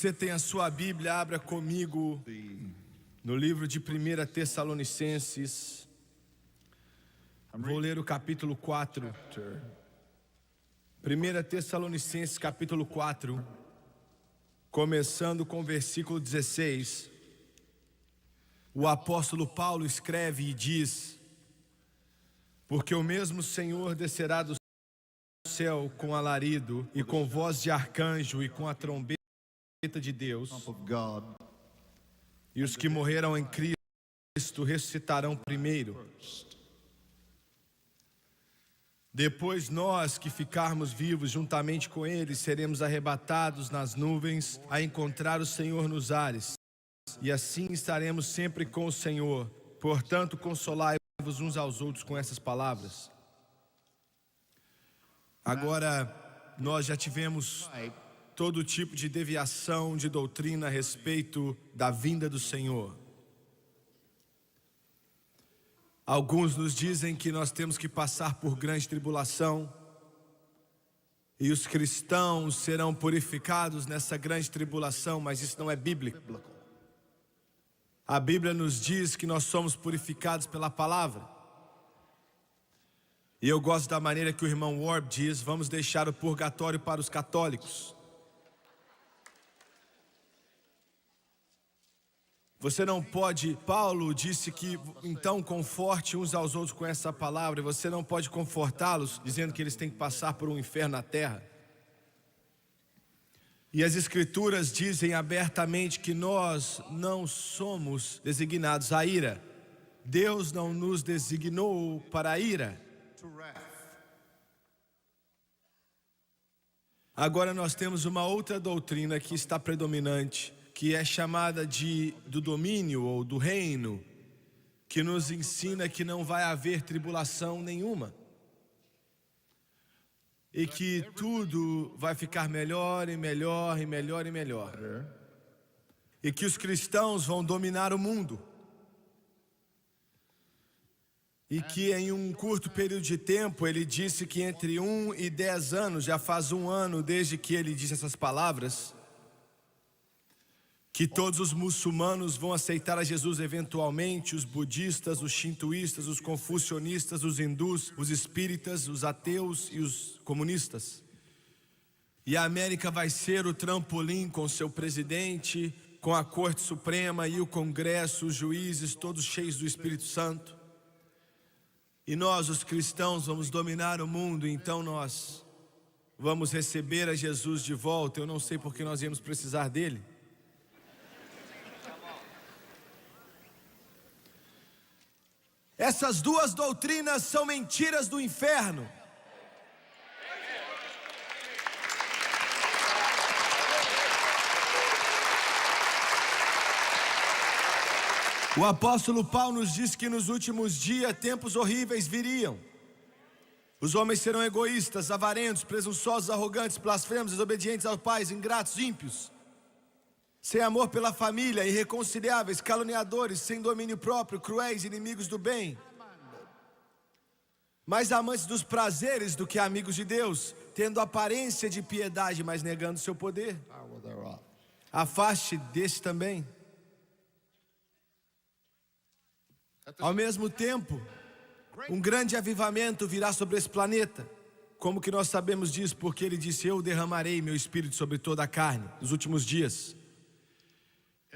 você tem a sua Bíblia, abra comigo no livro de 1 Tessalonicenses. Vou ler o capítulo 4. 1 Tessalonicenses, capítulo 4, começando com o versículo 16. O apóstolo Paulo escreve e diz: porque o mesmo Senhor descerá do céu com alarido, e com voz de arcanjo, e com a trombeta de Deus, e os que morreram em Cristo ressuscitarão primeiro. Depois nós que ficarmos vivos juntamente com eles, seremos arrebatados nas nuvens a encontrar o Senhor nos ares, e assim estaremos sempre com o Senhor. Portanto, consolai-vos uns aos outros com essas palavras. Agora, nós já tivemos todo tipo de deviação de doutrina a respeito da vinda do Senhor. Alguns nos dizem que nós temos que passar por grande tribulação, e os cristãos serão purificados nessa grande tribulação, mas isso não é bíblico. A Bíblia nos diz que nós somos purificados pela palavra. E eu gosto da maneira que o irmão Warb diz: vamos deixar o purgatório para os católicos. Você não pode, Paulo disse que então conforte uns aos outros com essa palavra, e você não pode confortá-los dizendo que eles têm que passar por um inferno na terra. E as escrituras dizem abertamente que nós não somos designados à ira. Deus não nos designou para a ira. Agora nós temos uma outra doutrina que está predominante, que é chamada do domínio ou do reino, que nos ensina que não vai haver tribulação nenhuma, e que tudo vai ficar melhor e melhor e melhor e melhor, e que os cristãos vão dominar o mundo, e que em um curto período de tempo, ele disse que entre 1 e 10 anos, já faz 1 ano desde que ele disse essas palavras, que todos os muçulmanos vão aceitar a Jesus eventualmente, os budistas, os shintoístas, os confucionistas, os hindus, os espíritas, os ateus e os comunistas. E a América vai ser o trampolim com seu presidente, com a Corte Suprema e o Congresso, os juízes, todos cheios do Espírito Santo. E nós, os cristãos, vamos dominar o mundo, então nós vamos receber a Jesus de volta. Eu não sei porque nós íamos precisar dele. Essas duas doutrinas são mentiras do inferno. O apóstolo Paulo nos diz que nos últimos dias tempos horríveis viriam. Os homens serão egoístas, avarentos, presunçosos, arrogantes, blasfemos, desobedientes aos pais, ingratos, ímpios, sem amor pela família, irreconciliáveis, caluniadores, sem domínio próprio, cruéis, inimigos do bem, mais amantes dos prazeres do que amigos de Deus, tendo aparência de piedade, mas negando seu poder. Afaste desse também. Ao mesmo tempo, um grande avivamento virá sobre esse planeta. Como que nós sabemos disso? Porque ele disse: eu derramarei meu espírito sobre toda a carne nos últimos dias.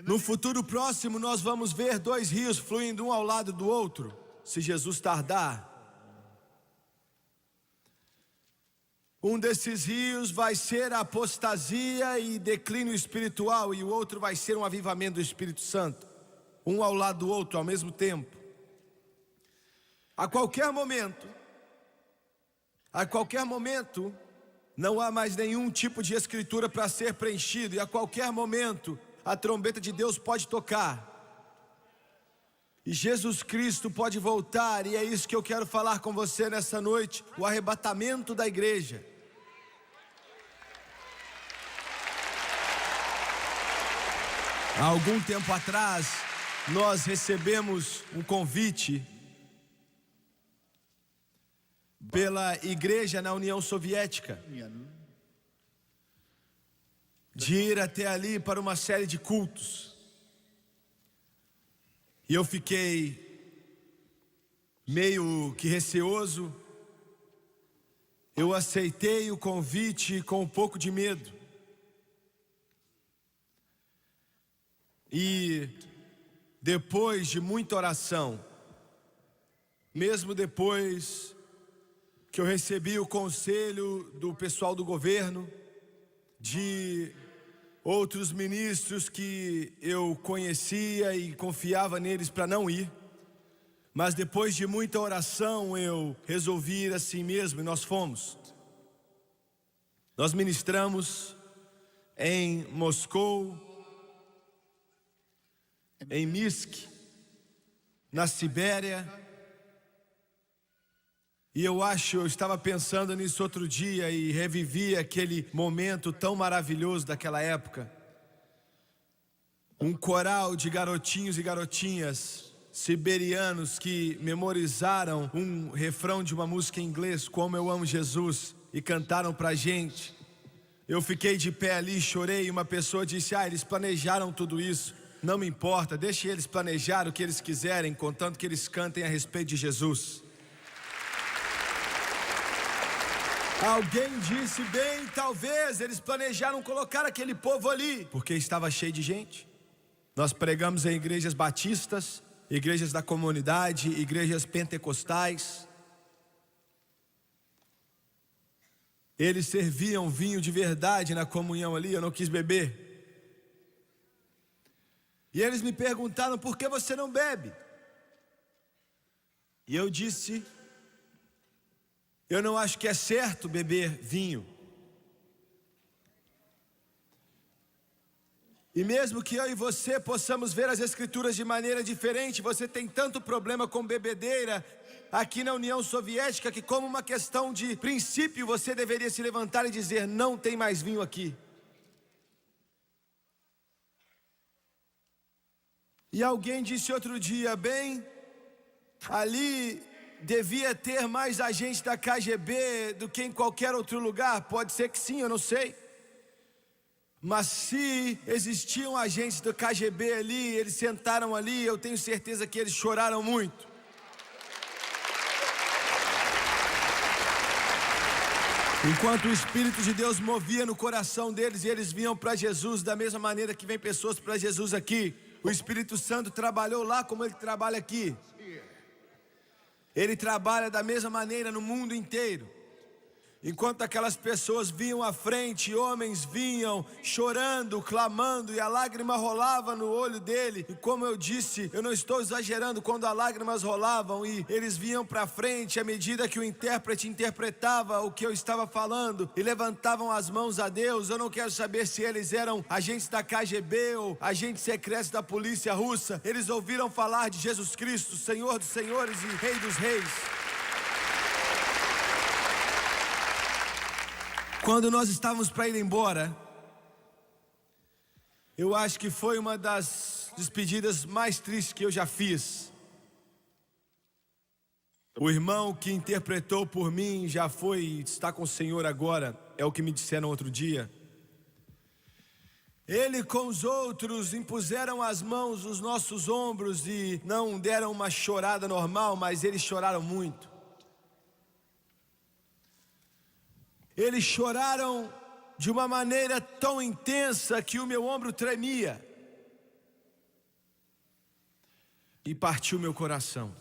No futuro próximo nós vamos ver 2 rios fluindo um ao lado do outro, se Jesus tardar. Um desses rios vai ser a apostasia e declínio espiritual, e o outro vai ser um avivamento do Espírito Santo, um ao lado do outro ao mesmo tempo. A qualquer momento, não há mais nenhum tipo de escritura para ser preenchido, e a qualquer momento a trombeta de Deus pode tocar, e Jesus Cristo pode voltar, e é isso que eu quero falar com você nessa noite: o arrebatamento da igreja. Há algum tempo atrás, nós recebemos um convite pela igreja na União Soviética de ir até ali para uma série de cultos. E eu fiquei meio que receoso. Eu aceitei o convite com um pouco de medo. E depois de muita oração, mesmo depois que eu recebi o conselho do pessoal do governo, de outros ministros que eu conhecia e confiava neles para não ir, mas depois de muita oração eu resolvi ir assim mesmo e nós fomos. Nós ministramos em Moscou, em Minsk, na Sibéria. E eu estava pensando nisso outro dia e revivi aquele momento tão maravilhoso daquela época. Um coral de garotinhos e garotinhas siberianos que memorizaram um refrão de uma música em inglês, Como Eu Amo Jesus, e cantaram pra gente. Eu fiquei de pé ali, chorei, e uma pessoa disse: eles planejaram tudo isso. Não me importa, deixe eles planejar o que eles quiserem, contanto que eles cantem a respeito de Jesus. Alguém disse: bem, talvez eles planejaram colocar aquele povo ali, porque estava cheio de gente. Nós pregamos em igrejas batistas, igrejas da comunidade, igrejas pentecostais. Eles serviam vinho de verdade na comunhão ali, eu não quis beber. E eles me perguntaram: por que você não bebe? E eu disse: eu não acho que é certo beber vinho. E mesmo que eu e você possamos ver as Escrituras de maneira diferente, você tem tanto problema com bebedeira aqui na União Soviética que, como uma questão de princípio, você deveria se levantar e dizer: não tem mais vinho aqui. E alguém disse outro dia: bem, ali devia ter mais agentes da KGB do que em qualquer outro lugar. Pode ser que sim, eu não sei. Mas se existiam agentes do KGB ali, eles sentaram ali, eu tenho certeza que eles choraram muito. Enquanto o Espírito de Deus movia no coração deles e eles vinham para Jesus da mesma maneira que vem pessoas para Jesus aqui, o Espírito Santo trabalhou lá como ele trabalha aqui. Ele trabalha da mesma maneira no mundo inteiro. Enquanto aquelas pessoas vinham à frente, homens vinham chorando, clamando, e a lágrima rolava no olho dele. E como eu disse, eu não estou exagerando, quando as lágrimas rolavam e eles vinham para frente à medida que o intérprete interpretava o que eu estava falando e levantavam as mãos a Deus. Eu não quero saber se eles eram agentes da KGB ou agentes secretos da polícia russa. Eles ouviram falar de Jesus Cristo, Senhor dos senhores e Rei dos reis. Quando nós estávamos para ir embora, eu acho que foi uma das despedidas mais tristes que eu já fiz. O irmão que interpretou por mim já está com o Senhor agora, é o que me disseram outro dia. Ele com os outros impuseram as mãos nos nossos ombros e não deram uma chorada normal, mas eles choraram muito. Eles choraram de uma maneira tão intensa que o meu ombro tremia. E partiu meu coração.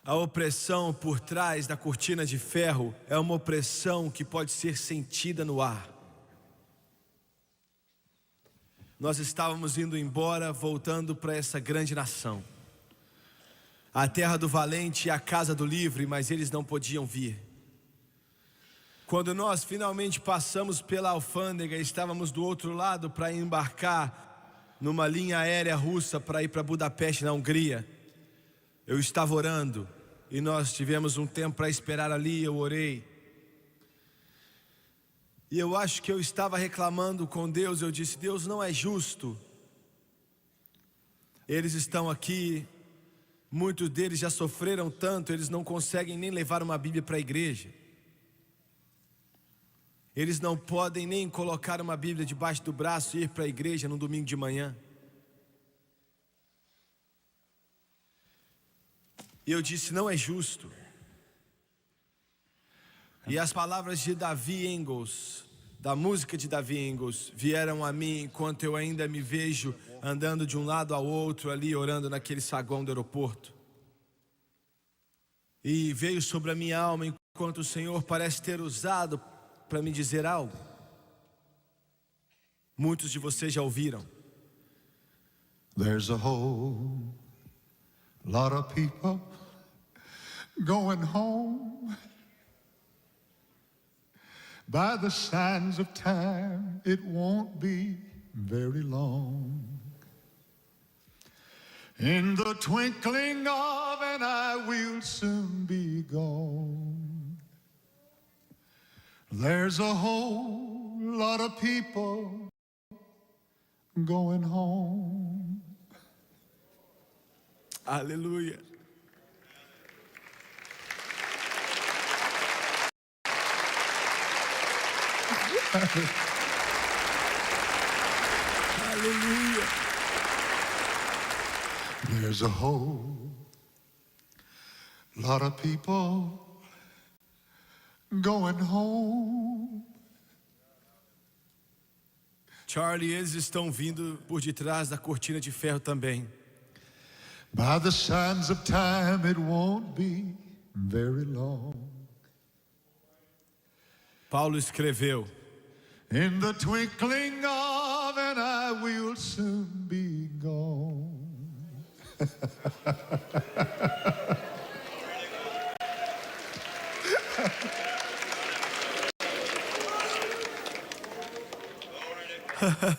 A opressão por trás da cortina de ferro é uma opressão que pode ser sentida no ar. Nós estávamos indo embora, voltando para essa grande nação. A terra do valente e a casa do livre, mas eles não podiam vir. Quando nós finalmente passamos pela alfândega, estávamos do outro lado para embarcar numa linha aérea russa para ir para Budapeste, na Hungria. Eu estava orando e nós tivemos um tempo para esperar ali, eu orei. E eu acho que eu estava reclamando com Deus, eu disse: Deus, não é justo. Eles estão aqui, muitos deles já sofreram tanto, eles não conseguem nem levar uma Bíblia para a igreja. Eles não podem nem colocar uma Bíblia debaixo do braço e ir para a igreja no domingo de manhã. E eu disse, não é justo. E as palavras de Davi Engels, da música de Davi Engels, vieram a mim enquanto eu ainda me vejo andando de um lado ao outro ali, orando naquele saguão do aeroporto. E veio sobre a minha alma enquanto o Senhor parece ter usado para me dizer algo. Muitos de vocês já ouviram. There's a whole lot of people going home. By the sands of time, it won't be very long. In the twinkling of an eye, we'll soon be gone. There's a whole lot of people going home. Aleluia. Aleluia. There's a whole lot of people going home. Charlie, eles estão vindo por detrás da cortina de ferro também. By the sands of time, it won't be very long. Paulo escreveu, In the twinkling of an eye, we'll soon be gone.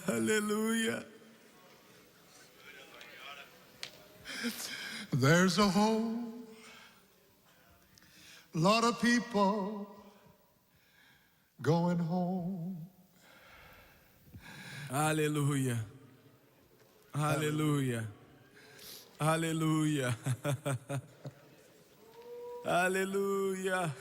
aleluia. There's a whole lot of people going home. Aleluia. Aleluia. Aleluia. Aleluia.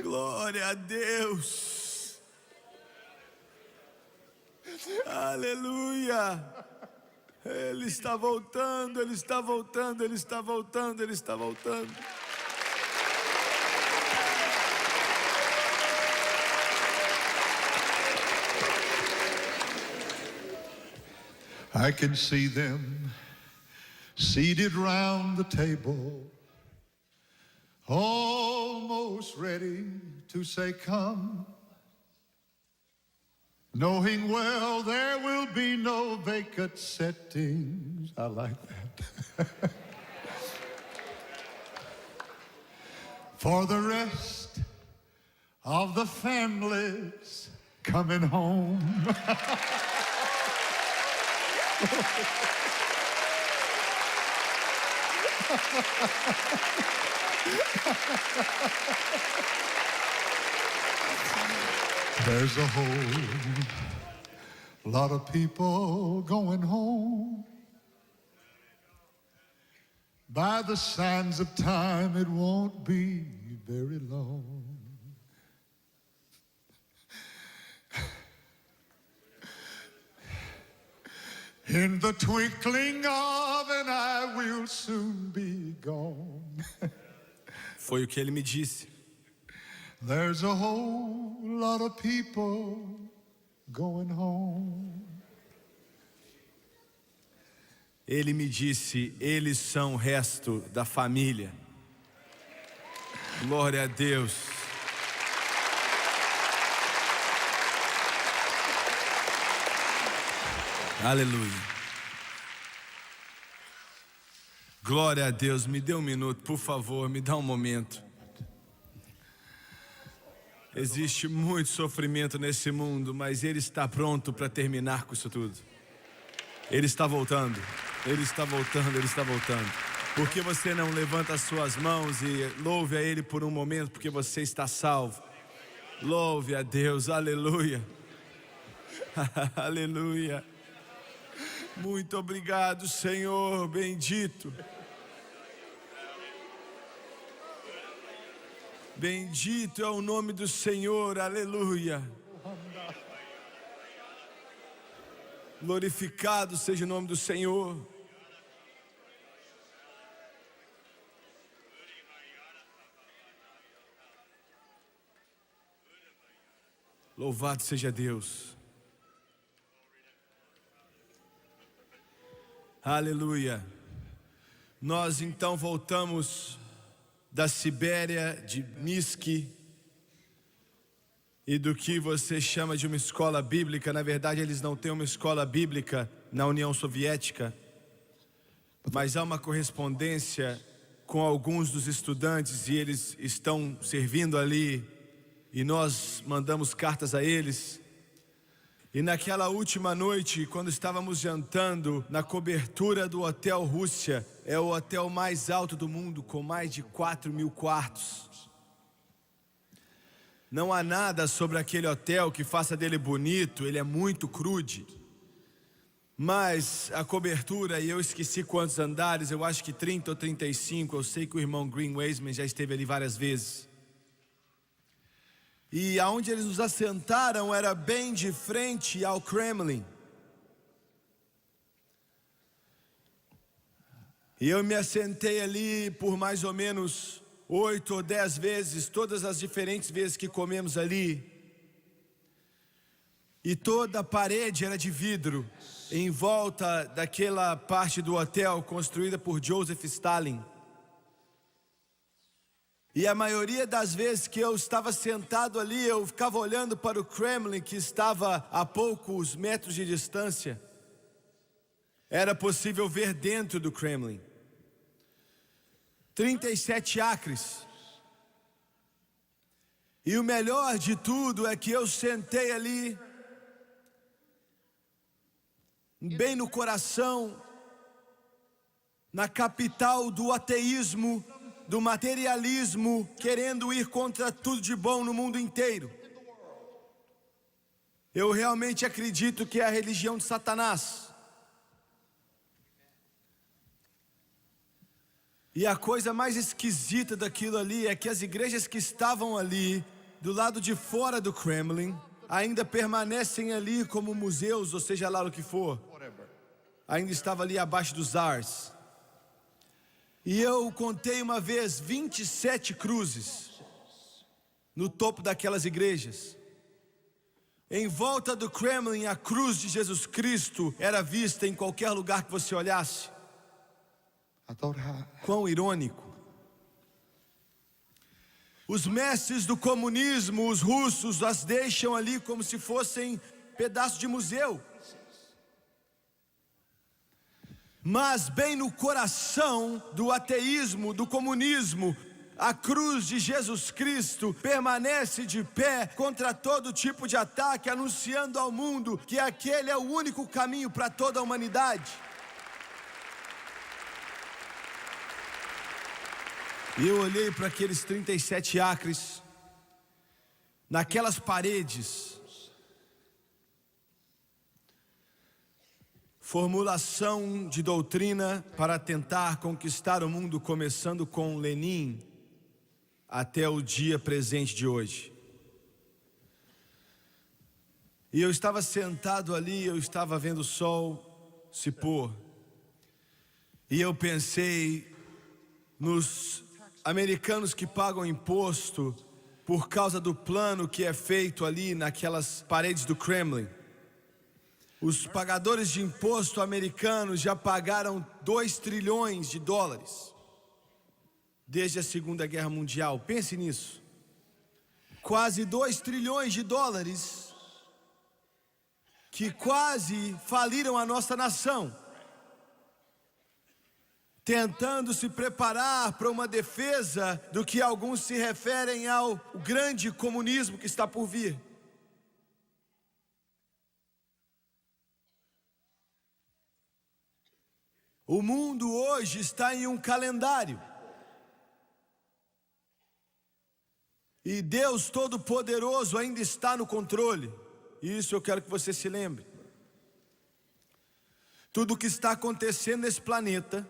Glória a Deus. Aleluia. Ele está voltando, Ele está voltando, Ele está voltando, Ele está voltando. I can see them seated round the table, almost ready to say come, knowing well there will be no vacant settings. I like that. For the rest of the families coming home. There's a whole lot of people going home. By the sands of time, it won't be very long. In the twinkling of an eye, we'll soon be gone. Foi o que ele me disse. There's a whole lot of people going home. Ele me disse, eles são o resto da família. Glória a Deus. Aleluia. Glória a Deus. Me dê um minuto, por favor, me dá um momento. Existe muito sofrimento nesse mundo, mas Ele está pronto para terminar com isso tudo. Ele está voltando, Ele está voltando, Ele está voltando. Por que você não levanta as suas mãos e louve a Ele por um momento, porque você está salvo? Louve a Deus, aleluia. Aleluia. Muito obrigado, Senhor, bendito. Bendito é o nome do Senhor, aleluia. Glorificado seja o nome do Senhor. Louvado seja Deus. Aleluia. Nós então voltamos da Sibéria, de Minsk, e do que você chama de uma escola bíblica. Na verdade, eles não têm uma escola bíblica na União Soviética, mas há uma correspondência com alguns dos estudantes e eles estão servindo ali e nós mandamos cartas a eles. E naquela última noite, quando estávamos jantando na cobertura do Hotel Rússia, é o hotel mais alto do mundo, com mais de 4.000 quartos. Não há nada sobre aquele hotel que faça dele bonito, ele é muito crude. Mas a cobertura, e eu esqueci quantos andares, eu acho que 30 ou 35, eu sei que o irmão Green Weisman já esteve ali várias vezes. E aonde eles nos assentaram era bem de frente ao Kremlin. E eu me assentei ali por mais ou menos 8 ou 10 vezes, todas as diferentes vezes que comemos ali. E toda a parede era de vidro, em volta daquela parte do hotel construída por Joseph Stalin. E a maioria das vezes que eu estava sentado ali, eu ficava olhando para o Kremlin, que estava a poucos metros de distância. Era possível ver dentro do Kremlin. 37 acres. E o melhor de tudo é que eu sentei ali, bem no coração, na capital do ateísmo, do materialismo, querendo ir contra tudo de bom no mundo inteiro. Eu realmente acredito que é a religião de Satanás. E a coisa mais esquisita daquilo ali é que as igrejas que estavam ali, do lado de fora do Kremlin, ainda permanecem ali como museus, ou seja lá o que for. Ainda estava ali abaixo dos ars. E eu contei uma vez 27 cruzes no topo daquelas igrejas. Em volta do Kremlin, a cruz de Jesus Cristo era vista em qualquer lugar que você olhasse. Quão irônico. Os mestres do comunismo, os russos, as deixam ali como se fossem pedaços de museu. Mas bem no coração do ateísmo, do comunismo, a cruz de Jesus Cristo permanece de pé contra todo tipo de ataque, anunciando ao mundo que aquele é o único caminho para toda a humanidade. E eu olhei para aqueles 37 acres, naquelas paredes, formulação de doutrina para tentar conquistar o mundo, começando com Lenin até o dia presente de hoje. E eu estava sentado ali, eu estava vendo o sol se pôr. E eu pensei nos americanos que pagam imposto por causa do plano que é feito ali naquelas paredes do Kremlin. Os pagadores de imposto americanos já pagaram 2 trilhões de dólares desde a Segunda Guerra Mundial. Pense nisso. Quase 2 trilhões de dólares que quase faliram a nossa nação, tentando se preparar para uma defesa do que alguns se referem ao grande comunismo que está por vir. O mundo hoje está em um calendário. E Deus Todo-Poderoso ainda está no controle. Isso eu quero que você se lembre. Tudo que está acontecendo nesse planeta,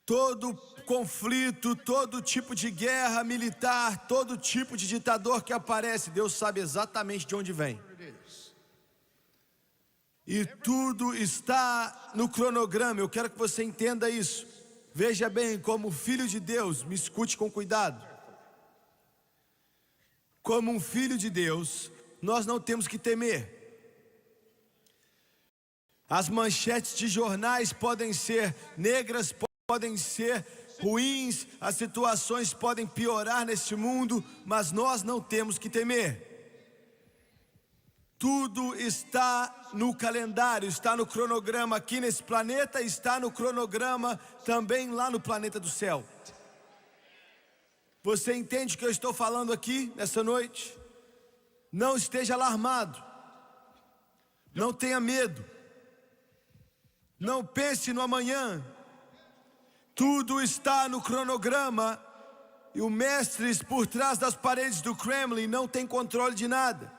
todo conflito, todo tipo de guerra militar, todo tipo de ditador que aparece, Deus sabe exatamente de onde vem. E tudo está no cronograma. Eu quero que você entenda isso. Veja bem, como filho de Deus, me escute com cuidado. Como um filho de Deus, nós não temos que temer. As manchetes de jornais podem ser negras, podem ser ruins, as situações podem piorar neste mundo, mas nós não temos que temer. Tudo está no calendário, está no cronograma aqui nesse planeta, está no cronograma também lá no planeta do céu. Você entende o que eu estou falando aqui nessa noite? Não esteja alarmado, não tenha medo, não pense no amanhã. Tudo está no cronograma e o mestre por trás das paredes do Kremlin não tem controle de nada.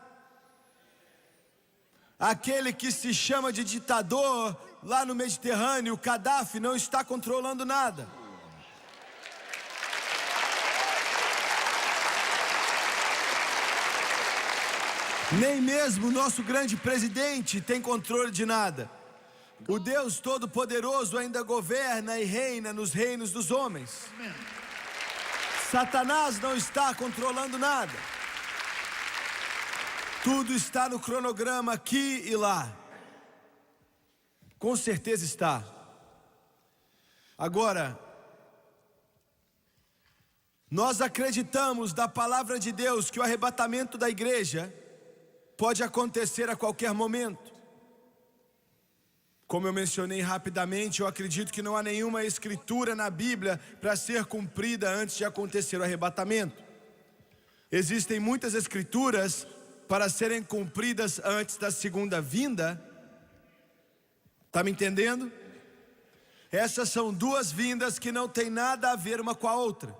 Aquele que se chama de ditador lá no Mediterrâneo, Gaddafi, não está controlando nada. Nem mesmo o nosso grande presidente tem controle de nada. O Deus Todo-Poderoso ainda governa e reina nos reinos dos homens. Satanás não está controlando nada. Tudo está no cronograma aqui e lá. Com certeza está. Agora, nós acreditamos da palavra de Deus que o arrebatamento da igreja pode acontecer a qualquer momento. Como eu mencionei rapidamente, eu acredito que não há nenhuma escritura na Bíblia para ser cumprida antes de acontecer o arrebatamento. Existem muitas escrituras para serem cumpridas antes da segunda vinda. Está me entendendo? Essas são duas vindas que não tem nada a ver uma com a outra.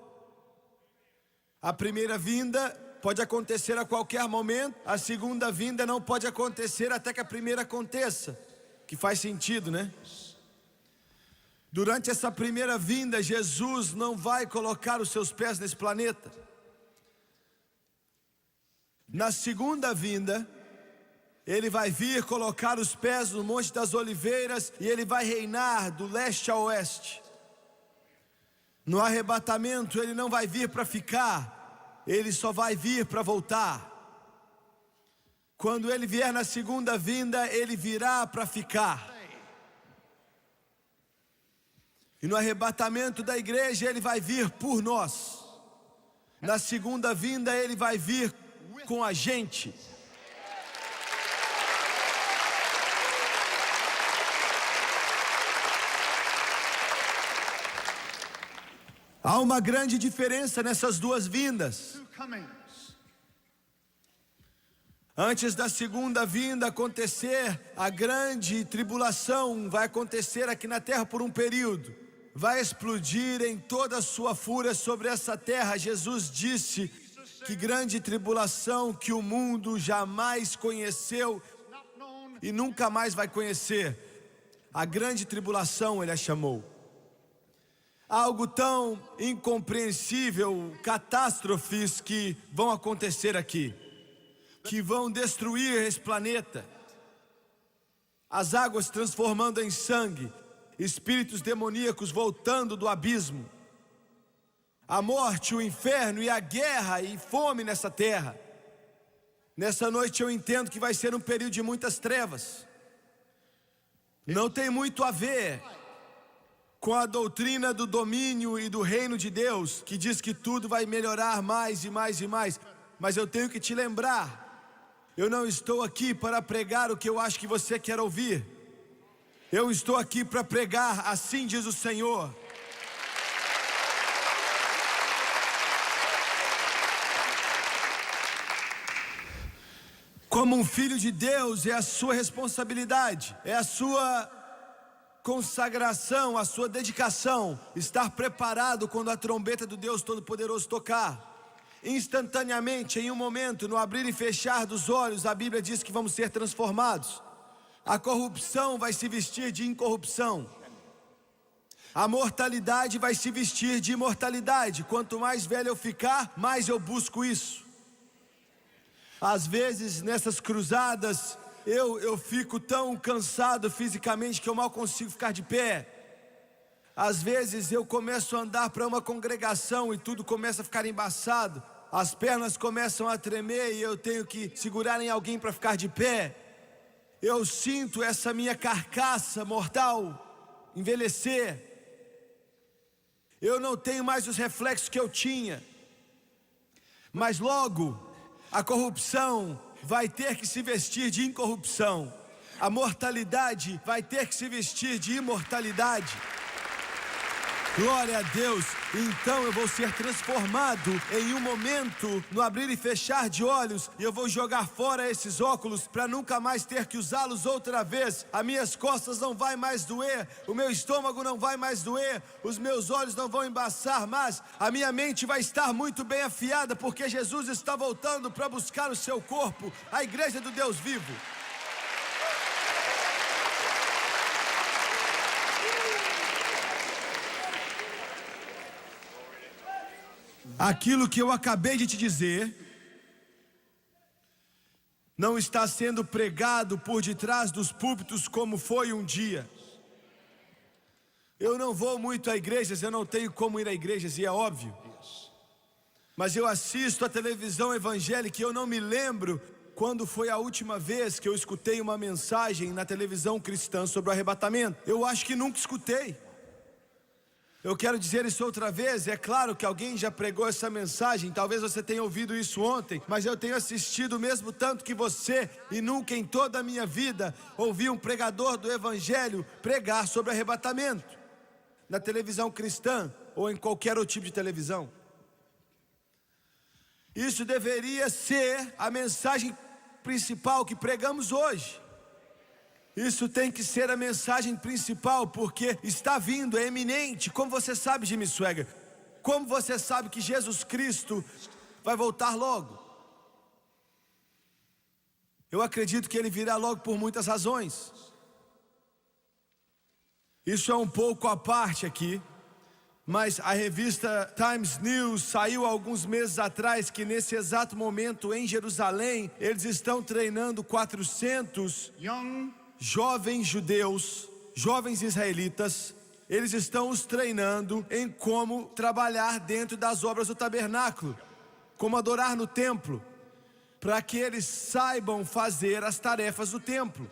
A primeira vinda pode acontecer a qualquer momento. A segunda vinda não pode acontecer até que a primeira aconteça. Que faz sentido, né? Durante essa primeira vinda, Jesus não vai colocar os seus pés nesse planeta. Na segunda vinda, Ele vai vir colocar os pés no Monte das Oliveiras e Ele vai reinar do leste a oeste. No arrebatamento, Ele não vai vir para ficar, Ele só vai vir para voltar. Quando Ele vier na segunda vinda, Ele virá para ficar. E no arrebatamento da igreja, Ele vai vir por nós. Na segunda vinda, Ele vai vir com a gente. Há uma grande diferença nessas duas vindas. Antes da segunda vinda acontecer, a grande tribulação vai acontecer aqui na terra por um período. Vai explodir em toda a sua fúria sobre essa terra. Jesus disse que grande tribulação que o mundo jamais conheceu e nunca mais vai conhecer. A grande tribulação Ele a chamou. Algo tão incompreensível, catástrofes que vão acontecer aqui, que vão destruir esse planeta. As águas transformando em sangue, espíritos demoníacos voltando do abismo, a morte, o inferno e a guerra e fome nessa terra. Nessa noite eu entendo que vai ser um período de muitas trevas. Não tem muito a ver com a doutrina do domínio e do reino de Deus, que diz que tudo vai melhorar mais e mais e mais. Mas eu tenho que te lembrar, eu não estou aqui para pregar o que eu acho que você quer ouvir. Eu estou aqui para pregar, assim diz o Senhor. Como um filho de Deus, é a sua responsabilidade, é a sua consagração, a sua dedicação, estar preparado quando a trombeta do Deus Todo-Poderoso tocar. Instantaneamente, em um momento, no abrir e fechar dos olhos, a Bíblia diz que vamos ser transformados. a corrupção vai se vestir de incorrupção. A mortalidade vai se vestir de imortalidade. Quanto mais velho eu ficar, mais eu busco isso. Às vezes, nessas cruzadas, eu fico tão cansado fisicamente que eu mal consigo ficar de pé. Às vezes eu começo a andar para uma congregação e tudo começa a ficar embaçado. As pernas começam a tremer e eu tenho que segurar em alguém para ficar de pé. Eu sinto essa minha carcaça mortal envelhecer. Eu não tenho mais os reflexos que eu tinha. Mas logo, a corrupção vai ter que se vestir de incorrupção. A mortalidade vai ter que se vestir de imortalidade. Glória a Deus. Então eu vou ser transformado em um momento, no abrir e fechar de olhos, e eu vou jogar fora esses óculos para nunca mais ter que usá-los outra vez. As minhas costas não vai mais doer, o meu estômago não vai mais doer, os meus olhos não vão embaçar mais, a minha mente vai estar muito bem afiada, porque Jesus está voltando para buscar o seu corpo, a igreja do Deus vivo. Aquilo que eu acabei de te dizer não está sendo pregado por detrás dos púlpitos como foi um dia. Eu não vou muito a igrejas, eu não tenho como ir a igrejas, e é óbvio. Mas eu assisto a televisão evangélica e eu não me lembro quando foi a última vez que eu escutei uma mensagem na televisão cristã sobre o arrebatamento. Eu acho que nunca escutei. Eu quero dizer isso outra vez, é claro que alguém já pregou essa mensagem, talvez você tenha ouvido isso ontem, mas eu tenho assistido o mesmo tanto que você, e nunca em toda a minha vida ouvi um pregador do evangelho pregar sobre arrebatamento, na televisão cristã, ou em qualquer outro tipo de televisão. Isso deveria ser a mensagem principal que pregamos hoje. Isso tem que ser a mensagem principal, porque está vindo, é eminente. Como você sabe, Jimmy Swaggart? Como você sabe que Jesus Cristo vai voltar logo? Eu acredito que Ele virá logo por muitas razões. Isso é um pouco à parte aqui, mas a revista Times News saiu há alguns meses atrás que nesse exato momento em Jerusalém, eles estão treinando 400 jovens judeus, jovens israelitas. Eles estão os treinando em como trabalhar dentro das obras do tabernáculo, como adorar no templo, para que eles saibam fazer as tarefas do templo.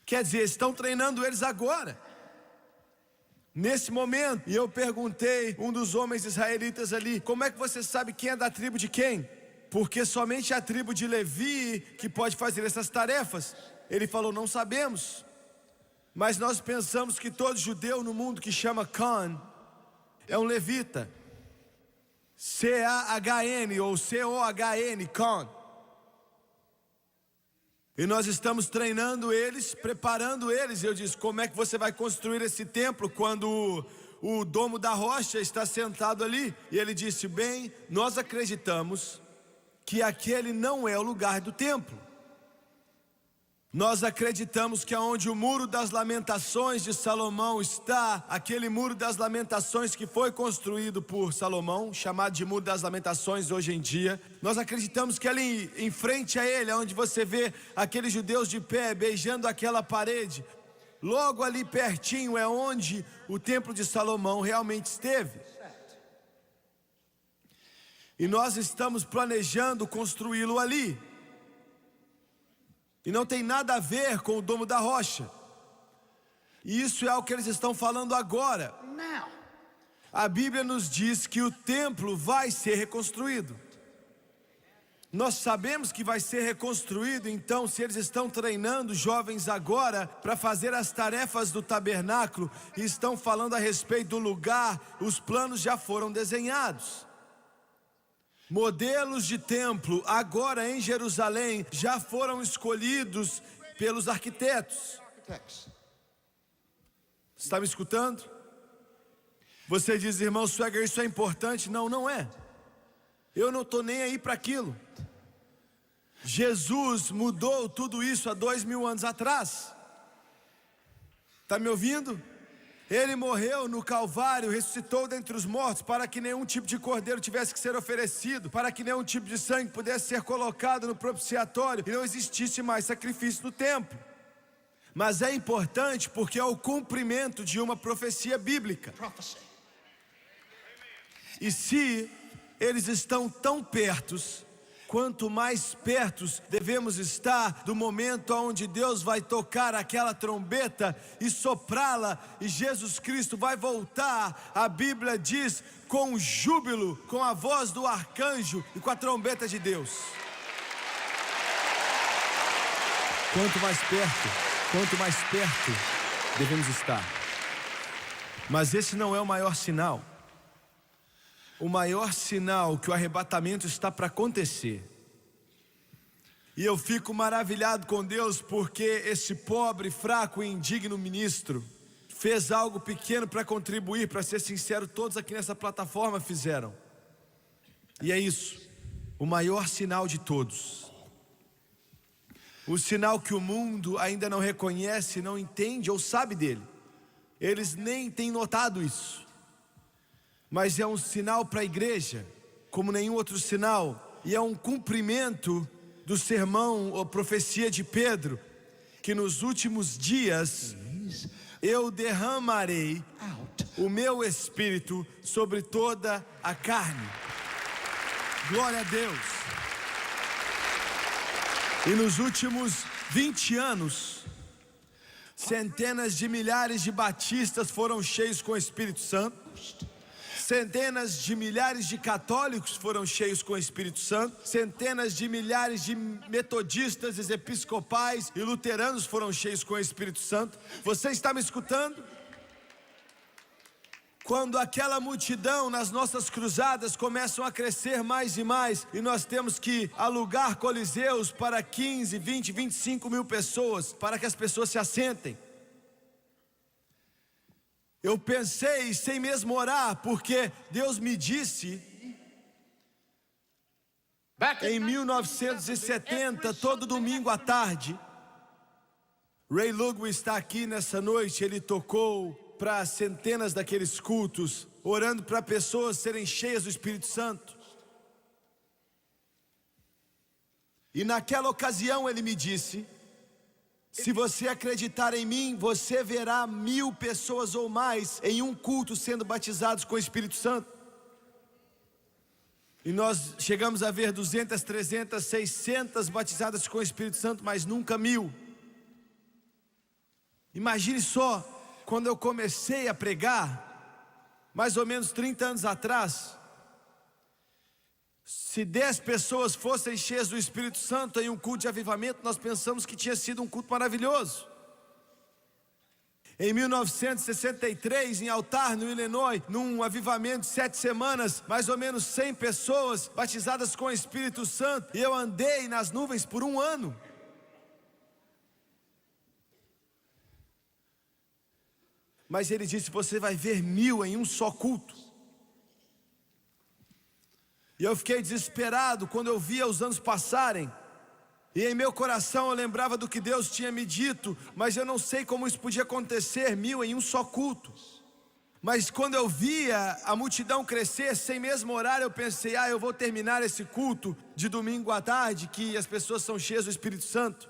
Quer dizer, estão treinando eles agora, nesse momento. E eu perguntei um dos homens israelitas ali: como é que você sabe quem é da tribo de quem? Porque somente a tribo de Levi que pode fazer essas tarefas. Ele falou: não sabemos, mas nós pensamos que todo judeu no mundo que chama Cohen é um levita. C-A-H-N ou C-O-H-N, Cohen. E nós estamos treinando eles, preparando eles. E eu disse: como é que você vai construir esse templo quando o domo da rocha está sentado ali? E ele disse: bem, nós acreditamos que aquele não é o lugar do templo. Nós acreditamos que aonde o muro das lamentações de Salomão está, aquele muro das lamentações que foi construído por Salomão, chamado de muro das lamentações hoje em dia, nós acreditamos que ali em frente a ele, onde você vê aqueles judeus de pé beijando aquela parede, logo ali pertinho é onde o templo de Salomão realmente esteve. E nós estamos planejando construí-lo ali. E não tem nada a ver com o domo da rocha. E isso é o que eles estão falando agora. A Bíblia nos diz que o templo vai ser reconstruído. Nós sabemos que vai ser reconstruído. Então, se eles estão treinando jovens agora para fazer as tarefas do tabernáculo e estão falando a respeito do lugar, os planos já foram desenhados. Modelos de templo agora em Jerusalém já foram escolhidos pelos arquitetos. Está me escutando? Você diz: irmão Swaggart, isso é importante? Não, não é. Eu não estou nem aí para aquilo. Jesus mudou tudo isso há 2000 anos atrás. Está me ouvindo? Ele morreu no Calvário, ressuscitou dentre os mortos, para que nenhum tipo de cordeiro tivesse que ser oferecido, para que nenhum tipo de sangue pudesse ser colocado no propiciatório, e não existisse mais sacrifício no templo. Mas é importante porque é o cumprimento de uma profecia bíblica. E se eles estão tão pertos, quanto mais pertos devemos estar do momento onde Deus vai tocar aquela trombeta e soprá-la, e Jesus Cristo vai voltar, a Bíblia diz, com júbilo, com a voz do arcanjo e com a trombeta de Deus. Quanto mais perto devemos estar. Mas esse não é o maior sinal. O maior sinal que o arrebatamento está para acontecer. E eu fico maravilhado com Deus porque esse pobre, fraco e indigno ministro fez algo pequeno para contribuir. Para ser sincero, todos aqui nessa plataforma fizeram. E é isso, o maior sinal de todos. O sinal que o mundo ainda não reconhece, não entende ou sabe dele. Eles nem têm notado isso. Mas é um sinal para a igreja, como nenhum outro sinal. E é um cumprimento do sermão ou profecia de Pedro, que nos últimos dias eu derramarei o meu espírito sobre toda a carne. Glória a Deus. E nos últimos 20 anos, centenas de milhares de batistas foram cheios com o Espírito Santo. Centenas de milhares de católicos foram cheios com o Espírito Santo. Centenas de milhares de metodistas, episcopais e luteranos foram cheios com o Espírito Santo. Você está me escutando? Quando aquela multidão nas nossas cruzadas começam a crescer mais e mais, e nós temos que alugar coliseus para 15, 20, 25 mil pessoas, para que as pessoas se assentem. Eu pensei, sem mesmo orar, porque Deus me disse, em 1970, todo domingo à tarde, Ray Lugo está aqui nessa noite, ele tocou para centenas daqueles cultos, orando para pessoas serem cheias do Espírito Santo. E naquela ocasião ele me disse: se você acreditar em mim, você verá 1000 pessoas ou mais em um culto sendo batizados com o Espírito Santo. E nós chegamos a ver 200, 300, 600 batizadas com o Espírito Santo, mas nunca 1000. Imagine só, quando eu comecei a pregar, mais ou menos 30 anos atrás, se 10 pessoas fossem cheias do Espírito Santo em um culto de avivamento, nós pensamos que tinha sido um culto maravilhoso. Em 1963, em Altar, no Illinois, num avivamento de 7 semanas, mais ou menos 100 pessoas batizadas com o Espírito Santo, e eu andei nas nuvens por 1 ano. Mas ele disse: você vai ver 1000 em um só culto. E eu fiquei desesperado quando eu via os anos passarem. E em meu coração eu lembrava do que Deus tinha me dito, mas eu não sei como isso podia acontecer, 1000 em um só culto. Mas quando eu via a multidão crescer, sem mesmo orar, eu pensei: eu vou terminar esse culto de domingo à tarde, que as pessoas são cheias do Espírito Santo.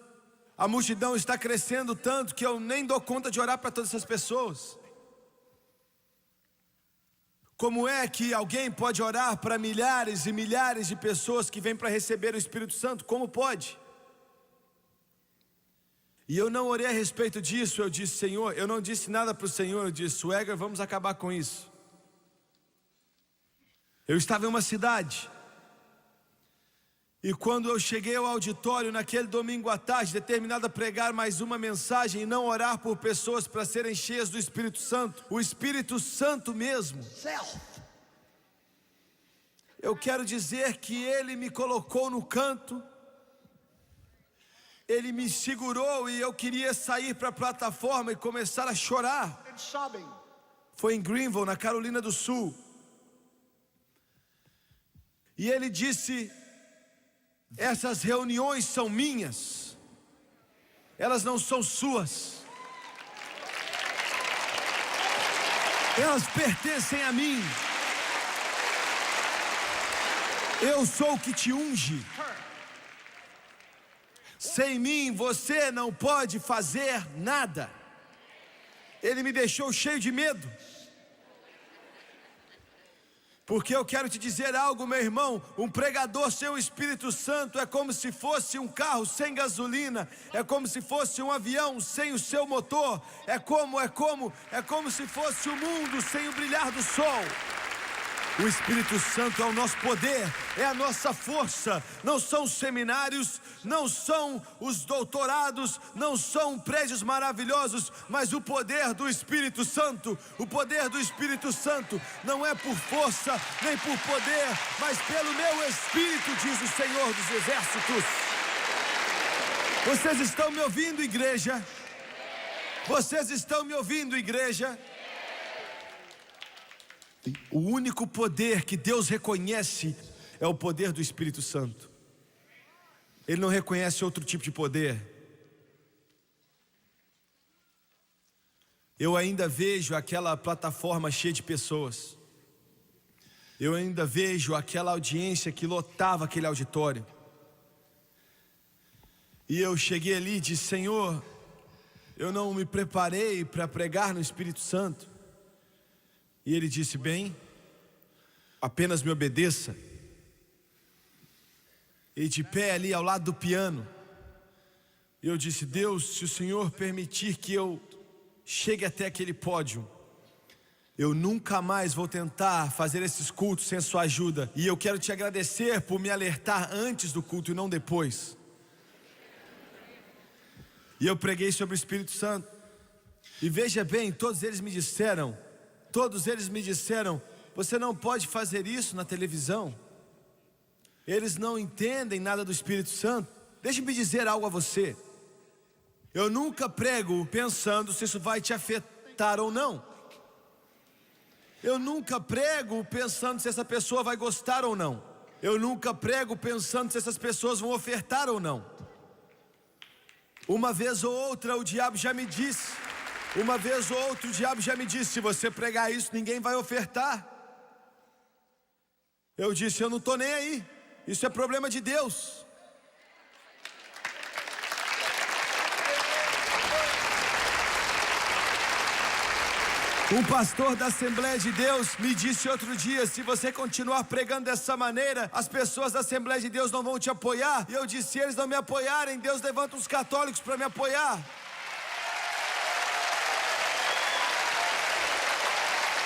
A multidão está crescendo tanto que eu nem dou conta de orar para todas essas pessoas. Como é que alguém pode orar para milhares e milhares de pessoas que vêm para receber o Espírito Santo? Como pode? E eu não orei a respeito disso. Eu disse: Senhor, eu não disse nada para o Senhor. Eu disse: Swagger, vamos acabar com isso. Eu estava em uma cidade, e quando eu cheguei ao auditório naquele domingo à tarde, determinado a pregar mais uma mensagem e não orar por pessoas para serem cheias do Espírito Santo, o Espírito Santo mesmo, eu quero dizer que Ele me colocou no canto, Ele me segurou, e eu queria sair para a plataforma e começar a chorar. Foi em Greenville, na Carolina do Sul. E Ele disse: Essas reuniões são minhas, elas não são suas. Elas pertencem a mim. Eu sou o que te unge. Sem mim você não pode fazer nada. Ele me deixou cheio de medo. Porque eu quero te dizer algo, meu irmão. Um pregador sem o Espírito Santo é como se fosse um carro sem gasolina. É como se fosse um avião sem o seu motor. É como se fosse o mundo sem o brilhar do sol. O Espírito Santo é o nosso poder, é a nossa força. Não são os seminários, não são os doutorados, não são prédios maravilhosos, mas o poder do Espírito Santo. O poder do Espírito Santo não é por força, nem por poder, mas pelo meu Espírito, diz o Senhor dos Exércitos. Vocês estão me ouvindo, igreja? Vocês estão me ouvindo, igreja? O único poder que Deus reconhece é o poder do Espírito Santo. Ele não reconhece outro tipo de poder. Eu ainda vejo aquela plataforma cheia de pessoas. Eu ainda vejo aquela audiência que lotava aquele auditório. E eu cheguei ali e disse: Senhor, eu não me preparei para pregar no Espírito Santo. E ele disse: bem, apenas me obedeça. E de pé ali ao lado do piano, eu disse: Deus, se o Senhor permitir que eu chegue até aquele pódio, eu nunca mais vou tentar fazer esses cultos sem a sua ajuda. E eu quero te agradecer por me alertar antes do culto e não depois. E eu preguei sobre o Espírito Santo. E veja bem, todos eles me disseram: você não pode fazer isso na televisão. Eles não entendem nada do Espírito Santo. Deixe-me dizer algo a você. Eu nunca prego pensando se isso vai te afetar ou não. Eu nunca prego pensando se essa pessoa vai gostar ou não. Eu nunca prego pensando se essas pessoas vão ofertar ou não. Uma vez ou outra o diabo já me disse: se você pregar isso, ninguém vai ofertar. Eu disse: eu não estou nem aí, isso é problema de Deus. Um pastor da Assembleia de Deus me disse outro dia: se você continuar pregando dessa maneira, as pessoas da Assembleia de Deus não vão te apoiar. E eu disse: se eles não me apoiarem, Deus levanta uns católicos para me apoiar.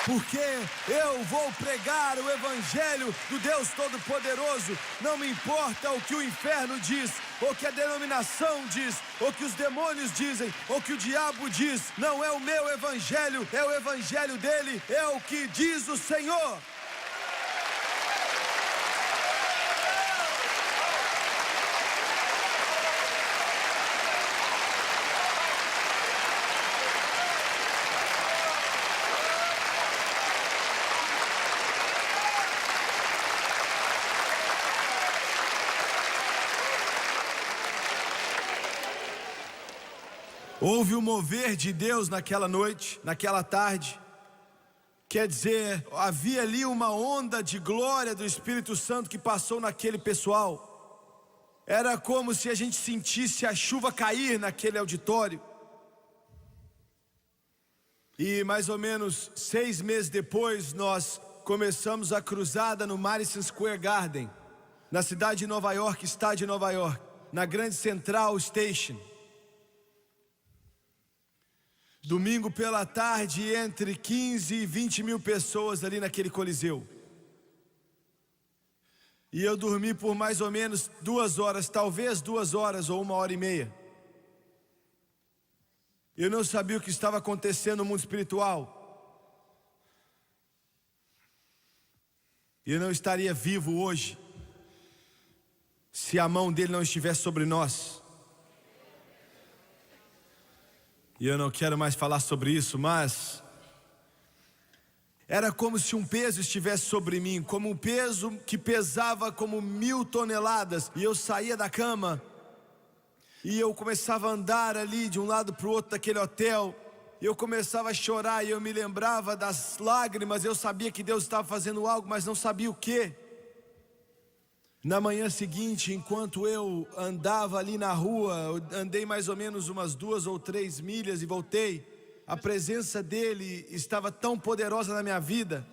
Porque eu vou pregar o Evangelho do Deus Todo-Poderoso. Não me importa o que o inferno diz, ou que a denominação diz, ou que os demônios dizem, ou que o diabo diz. Não é o meu Evangelho, é o Evangelho dele, é o que diz o Senhor. Houve um mover de Deus naquela noite, naquela tarde. Quer dizer, havia ali uma onda de glória do Espírito Santo que passou naquele pessoal. Era como se a gente sentisse a chuva cair naquele auditório. E mais ou menos 6 meses depois, nós começamos a cruzada no Madison Square Garden, na cidade de Nova York, estado de Nova York, na Grande Central Station. Domingo pela tarde, entre 15 e 20 mil pessoas ali naquele coliseu. E eu dormi por mais ou menos 2 horas, talvez 2 horas ou 1h30. Eu não sabia o que estava acontecendo no mundo espiritual. E eu não estaria vivo hoje se a mão dele não estivesse sobre nós. E eu não quero mais falar sobre isso, mas Era como se um peso estivesse sobre mim, como um peso que pesava como 1000 toneladas. E eu saía da cama e eu começava a andar ali de um lado para o outro daquele hotel. E eu começava a chorar e eu me lembrava das lágrimas. Eu sabia que Deus estava fazendo algo, mas não sabia o quê. Na manhã seguinte, enquanto eu andava ali na rua, eu andei mais ou menos umas 2 ou 3 milhas e voltei. A presença dele estava tão poderosa na minha vida,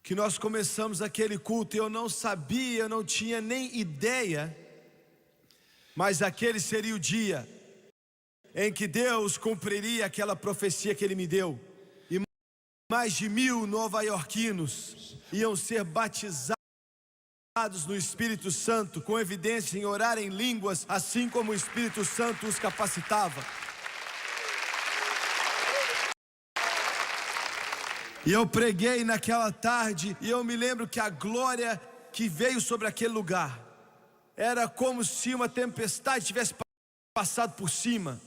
que nós começamos aquele culto e eu não sabia, eu não tinha nem ideia, mas aquele seria o dia em que Deus cumpriria aquela profecia que Ele me deu. E mais de 1000 nova-iorquinos iam ser batizados no Espírito Santo, com evidência em orar em línguas, assim como o Espírito Santo os capacitava. E eu preguei naquela tarde, e eu me lembro que a glória que veio sobre aquele lugar era como se uma tempestade tivesse passado por cima.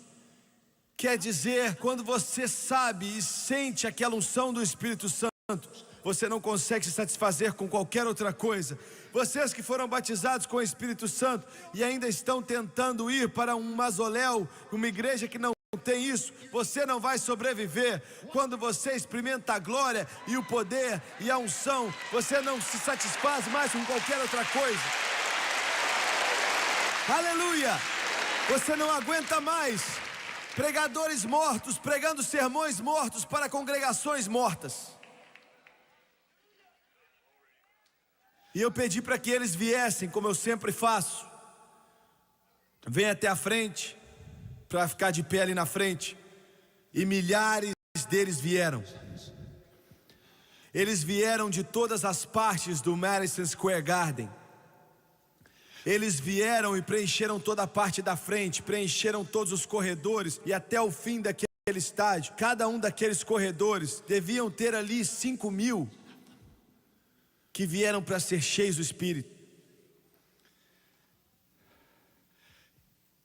Quer dizer, quando você sabe e sente aquela unção do Espírito Santo, você não consegue se satisfazer com qualquer outra coisa. Vocês que foram batizados com o Espírito Santo e ainda estão tentando ir para um mausoléu, uma igreja que não tem isso, você não vai sobreviver. Quando você experimenta a glória e o poder e a unção, você não se satisfaz mais com qualquer outra coisa. Aleluia! Você não aguenta mais pregadores mortos pregando sermões mortos para congregações mortas. E eu pedi para que eles viessem, como eu sempre faço. Vem até a frente, para ficar de pé ali na frente. E milhares deles vieram. Eles vieram de todas as partes do Madison Square Garden. Eles vieram e preencheram toda a parte da frente, preencheram todos os corredores e até o fim daquele estádio. Cada um daqueles corredores deviam ter ali 5.000 que vieram para ser cheios do Espírito.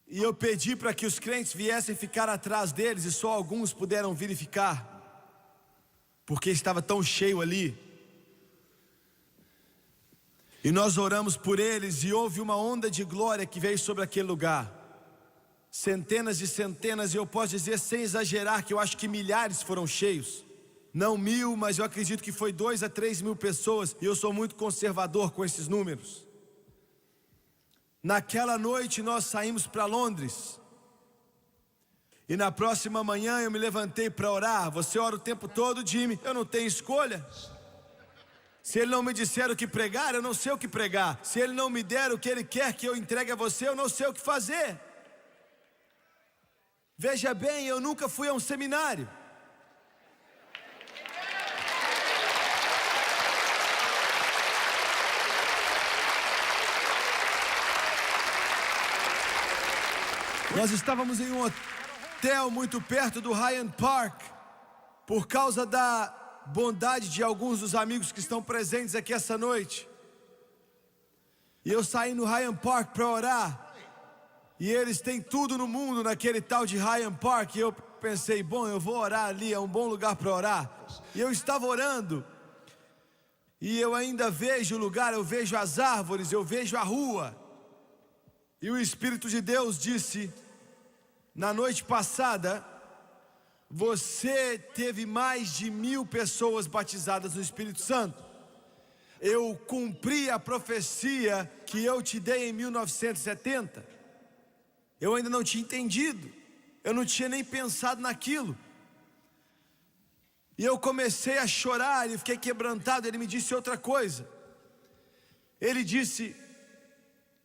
E eu pedi para que os crentes viessem ficar atrás deles, e só alguns puderam vir e ficar, porque estava tão cheio ali. E nós oramos por eles, e houve uma onda de glória que veio sobre aquele lugar. Centenas e centenas, e eu posso dizer sem exagerar que eu acho que milhares foram cheios. Não 1000, mas eu acredito que foi 2 a 3 mil pessoas, e eu sou muito conservador com esses números. Naquela noite nós saímos para Londres, e na próxima manhã eu me levantei para orar. Você ora o tempo todo, Jimmy? Eu não tenho escolha. Se Ele não me disser o que pregar, eu não sei o que pregar. Se Ele não me der o que Ele quer que eu entregue a você, eu não sei o que fazer. Veja bem, eu nunca fui a um seminário. Nós estávamos em um hotel muito perto do Hyde Park, por causa da bondade de alguns dos amigos que estão presentes aqui essa noite. E eu saí no Hyde Park para orar, e eles têm tudo no mundo naquele tal de Hyde Park. E eu pensei, bom, eu vou orar ali, é um bom lugar para orar. E eu estava orando, e eu ainda vejo o lugar, eu vejo as árvores, eu vejo a rua. E o Espírito de Deus disse: na noite passada, você teve mais de 1000 pessoas batizadas no Espírito Santo. Eu cumpri a profecia que eu te dei em 1970. Eu ainda não tinha entendido. Eu não tinha nem pensado naquilo. E eu comecei a chorar e fiquei quebrantado. Ele me disse outra coisa. Ele disse: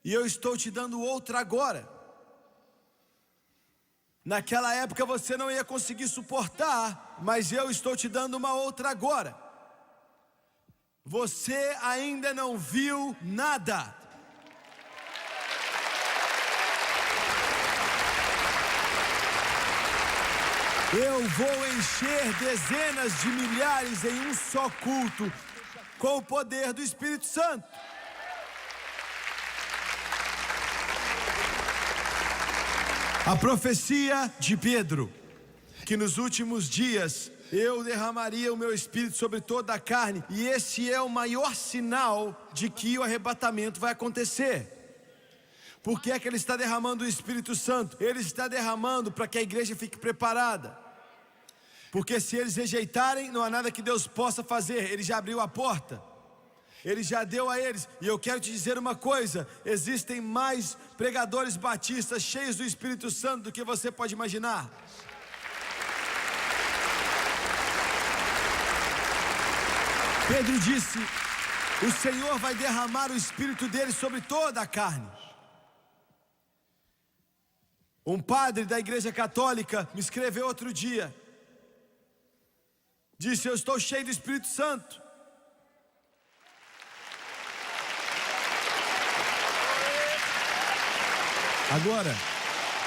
e eu estou te dando outra agora. Naquela época você não ia conseguir suportar, mas eu estou te dando uma outra agora. Você ainda não viu nada. Eu vou encher dezenas de milhares em um só culto, com o poder do Espírito Santo. A profecia de Pedro, que nos últimos dias eu derramaria o meu espírito sobre toda a carne. E esse é o maior sinal de que o arrebatamento vai acontecer. Por que é que ele está derramando o Espírito Santo? Ele está derramando para que a igreja fique preparada. Porque se eles rejeitarem, não há nada que Deus possa fazer. Ele já abriu a porta. Ele já deu a eles. E eu quero te dizer uma coisa: existem mais pregadores batistas cheios do Espírito Santo do que você pode imaginar. Pedro disse: o Senhor vai derramar o Espírito dele sobre toda a carne. Um padre da igreja católica me escreveu outro dia. Disse: eu estou cheio do Espírito Santo. Agora,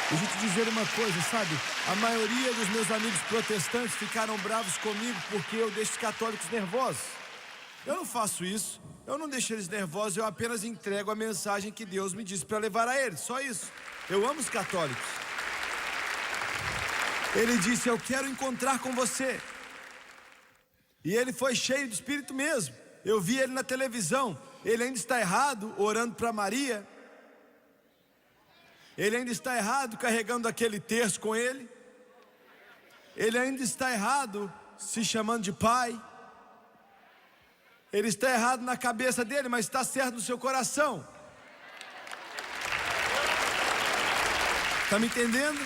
deixa eu te dizer uma coisa, sabe? A maioria dos meus amigos protestantes ficaram bravos comigo porque eu deixo os católicos nervosos. Eu não faço isso, eu não deixo eles nervosos, eu apenas entrego a mensagem que Deus me disse para levar a eles, só isso. Eu amo os católicos. Ele disse: eu quero encontrar com você. E ele foi cheio de Espírito mesmo. Eu vi ele na televisão. Ele ainda está errado orando para Maria. Ele ainda está errado carregando aquele terço com ele. Ele ainda está errado se chamando de pai. Ele está errado na cabeça dele, mas está certo no seu coração. Está me entendendo?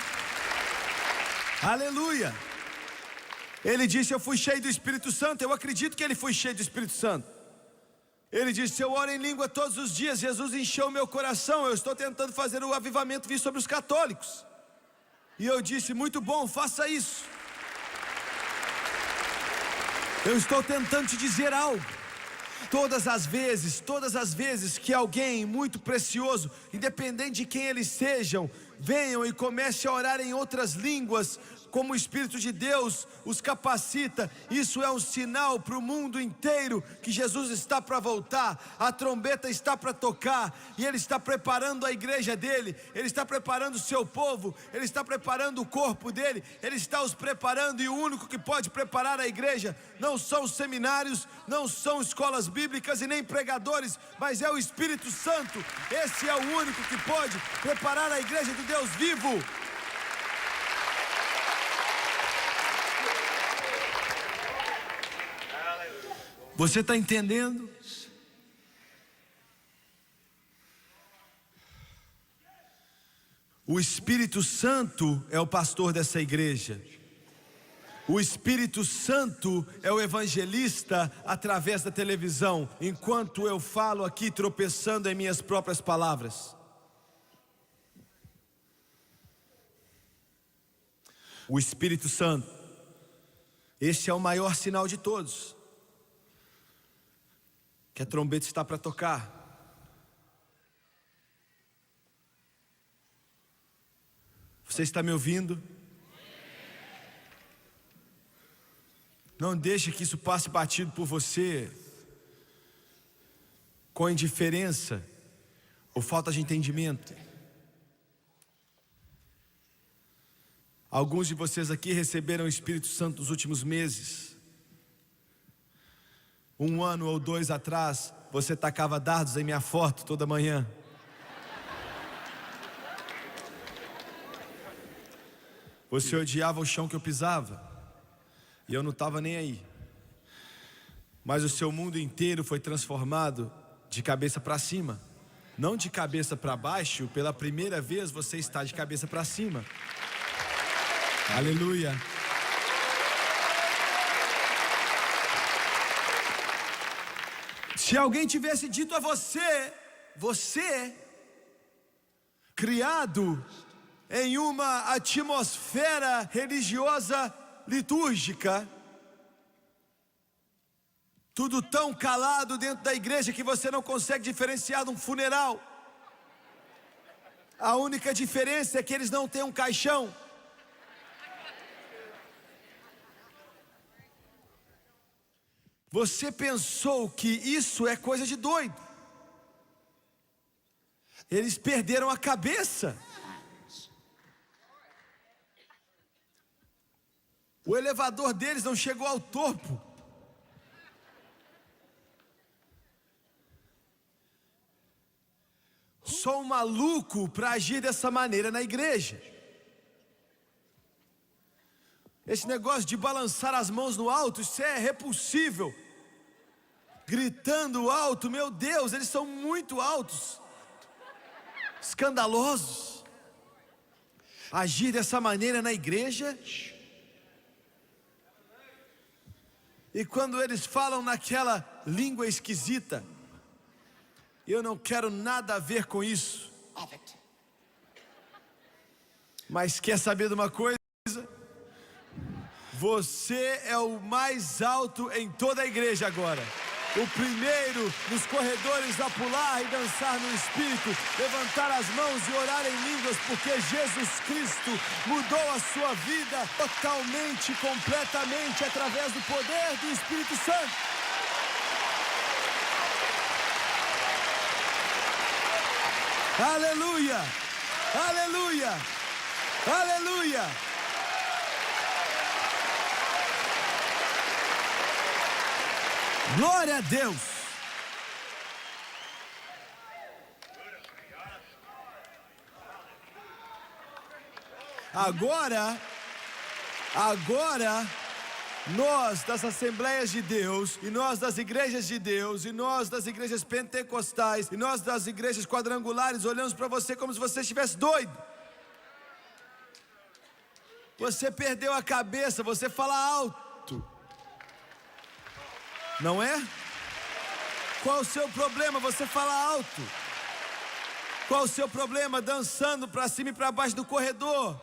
Aleluia! Ele disse: eu fui cheio do Espírito Santo. Eu acredito que ele foi cheio do Espírito Santo. Ele disse: eu oro em língua todos os dias. Jesus encheu o meu coração. Eu estou tentando fazer o avivamento vir sobre os católicos. E eu disse: muito bom, faça isso. Eu estou tentando te dizer algo. Todas as vezes que alguém muito precioso, independente de quem eles sejam, venham e comecem a orar em outras línguas, como o Espírito de Deus os capacita, isso é um sinal para o mundo inteiro que Jesus está para voltar. A trombeta está para tocar e Ele está preparando a igreja dele, Ele está preparando o seu povo, Ele está preparando o corpo dele, Ele está os preparando. E o único que pode preparar a igreja não são os seminários, não são escolas bíblicas e nem pregadores, mas é o Espírito Santo. Esse é o único que pode preparar a igreja do Deus vivo. Você está entendendo? O Espírito Santo é o pastor dessa igreja. O Espírito Santo é o evangelista através da televisão, enquanto eu falo aqui tropeçando em minhas próprias palavras. O Espírito Santo, este é o maior sinal de todos. Que a trombeta está para tocar. Você está me ouvindo? Não deixe que isso passe batido por você, com indiferença ou falta de entendimento. Alguns de vocês aqui receberam o Espírito Santo nos últimos meses. 1 ano ou 2 atrás, você tacava dardos em minha foto toda manhã. Você odiava o chão que eu pisava, e eu não estava nem aí. Mas o seu mundo inteiro foi transformado de cabeça para cima. Não de cabeça para baixo, pela primeira vez você está de cabeça para cima. Aleluia. Se alguém tivesse dito a você, criado em uma atmosfera religiosa litúrgica, tudo tão calado dentro da igreja que você não consegue diferenciar de um funeral. A única diferença é que eles não têm um caixão. Você pensou que isso é coisa de doido. Eles perderam a cabeça. O elevador deles não chegou ao topo. Só um maluco para agir dessa maneira na igreja. Esse negócio de balançar as mãos no alto, isso é repulsível. Gritando alto, meu Deus, eles são muito altos, escandalosos. Agir dessa maneira na igreja. E quando eles falam naquela língua esquisita, eu não quero nada a ver com isso. Mas quer saber de uma coisa? Você é o mais alto em toda a igreja agora. O primeiro nos corredores a pular e dançar no Espírito, levantar as mãos e orar em línguas, porque Jesus Cristo mudou a sua vida totalmente, completamente, através do poder do Espírito Santo. Aleluia! Aleluia! Aleluia! Glória a Deus! Agora, nós das Assembleias de Deus, e nós das igrejas de Deus, e nós das igrejas pentecostais, e nós das igrejas quadrangulares, olhamos para você como se você estivesse doido. Você perdeu a cabeça, você fala alto. Não é? Qual o seu problema? Você fala alto. Qual o seu problema? Dançando para cima e para baixo do corredor.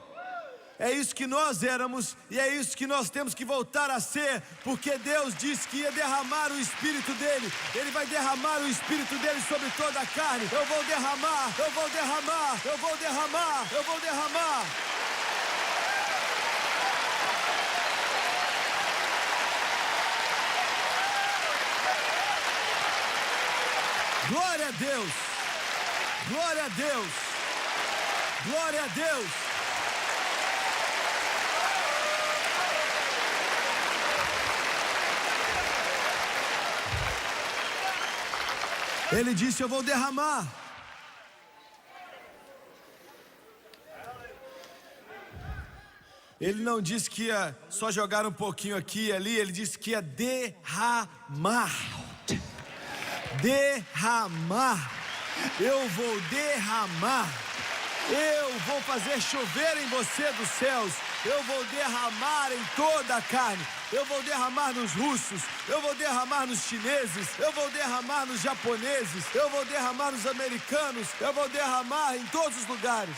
É isso que nós éramos e é isso que nós temos que voltar a ser, porque Deus disse que ia derramar o Espírito dele. Ele vai derramar o Espírito dele sobre toda a carne. Eu vou derramar, eu vou derramar, eu vou derramar, eu vou derramar. Glória a Deus, glória a Deus, glória a Deus. Ele disse: eu vou derramar. Ele não disse que ia só jogar um pouquinho aqui e ali, ele disse que ia derramar. Derramar. Eu vou derramar. Eu vou fazer chover em você dos céus. Eu vou derramar em toda a carne. Eu vou derramar nos russos. Eu vou derramar nos chineses. Eu vou derramar nos japoneses. Eu vou derramar nos americanos. Eu vou derramar em todos os lugares.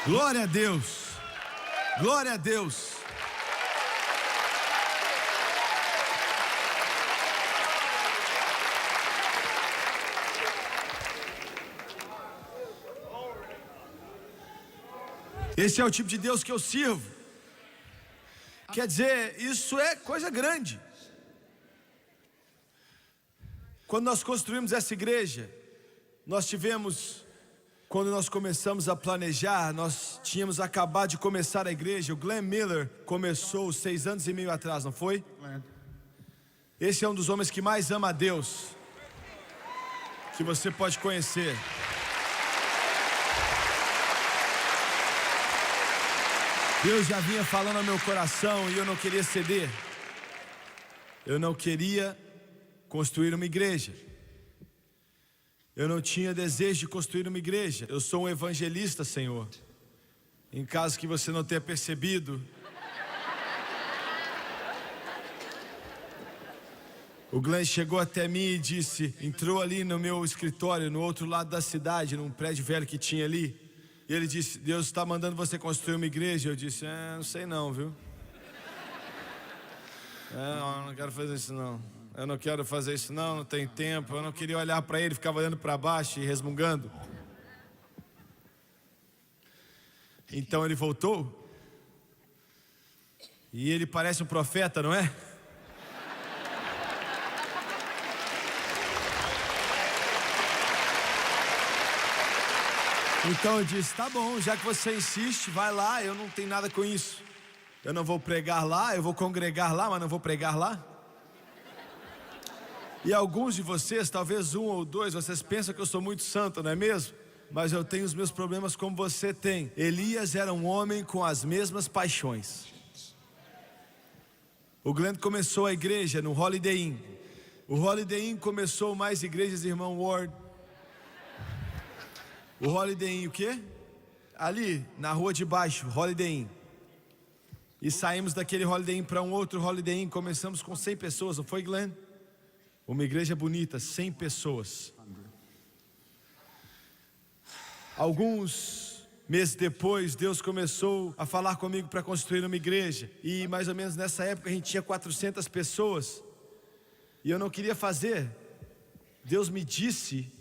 Glória a Deus. Glória a Deus. Esse é o tipo de Deus que eu sirvo. Quer dizer, isso é coisa grande. Quando nós construímos essa igreja, quando nós começamos a planejar, nós tínhamos acabado de começar a igreja. O Glenn Miller começou 6 anos e meio atrás, não foi? Esse é um dos homens que mais ama a Deus que você pode conhecer. Deus já vinha falando ao meu coração e eu não queria ceder. Eu não queria construir uma igreja. Eu não tinha desejo de construir uma igreja. Eu sou um evangelista, Senhor. Em caso que você não tenha percebido, o Glenn chegou até mim e disse, entrou ali no meu escritório, no outro lado da cidade, num prédio velho que tinha ali. E ele disse, Deus está mandando você construir uma igreja. Eu disse, não sei não, viu? Eu não quero fazer isso não. Eu não quero fazer isso não, não tem tempo. Eu não queria olhar para ele, ficava olhando para baixo e resmungando. Então ele voltou. E ele parece um profeta, não é? Então eu disse, tá bom, já que você insiste, vai lá, eu não tenho nada com isso. Eu não vou pregar lá, eu vou congregar lá, mas não vou pregar lá. E alguns de vocês, talvez um ou dois, vocês pensam que eu sou muito santo, não é mesmo? Mas eu tenho os meus problemas como você tem. Elias era um homem com as mesmas paixões. O Glenn começou a igreja no Holiday Inn. O Holiday Inn começou mais igrejas, irmão Ward. O Holiday Inn o quê? Ali, na rua de baixo, Holiday Inn. E saímos daquele Holiday Inn para um outro Holiday Inn. Começamos com 100 pessoas, não foi, Glenn? Uma igreja bonita, 100 pessoas. Alguns meses depois, Deus começou a falar comigo para construir uma igreja. E mais ou menos nessa época a gente tinha 400 pessoas. E eu não queria fazer. Deus me disse,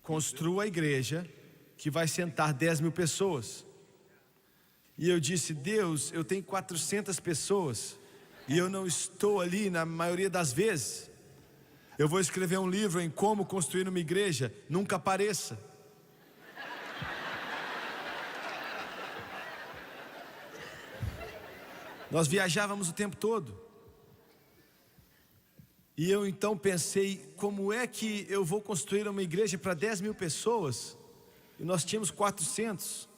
construa a igreja que vai sentar 10 mil pessoas. E eu disse, Deus, eu tenho 400 pessoas e eu não estou ali na maioria das vezes. Eu vou escrever um livro em como construir uma igreja, nunca apareça. Nós viajávamos o tempo todo. E eu então pensei, como é que eu vou construir uma igreja para 10 mil pessoas? E nós tínhamos 400.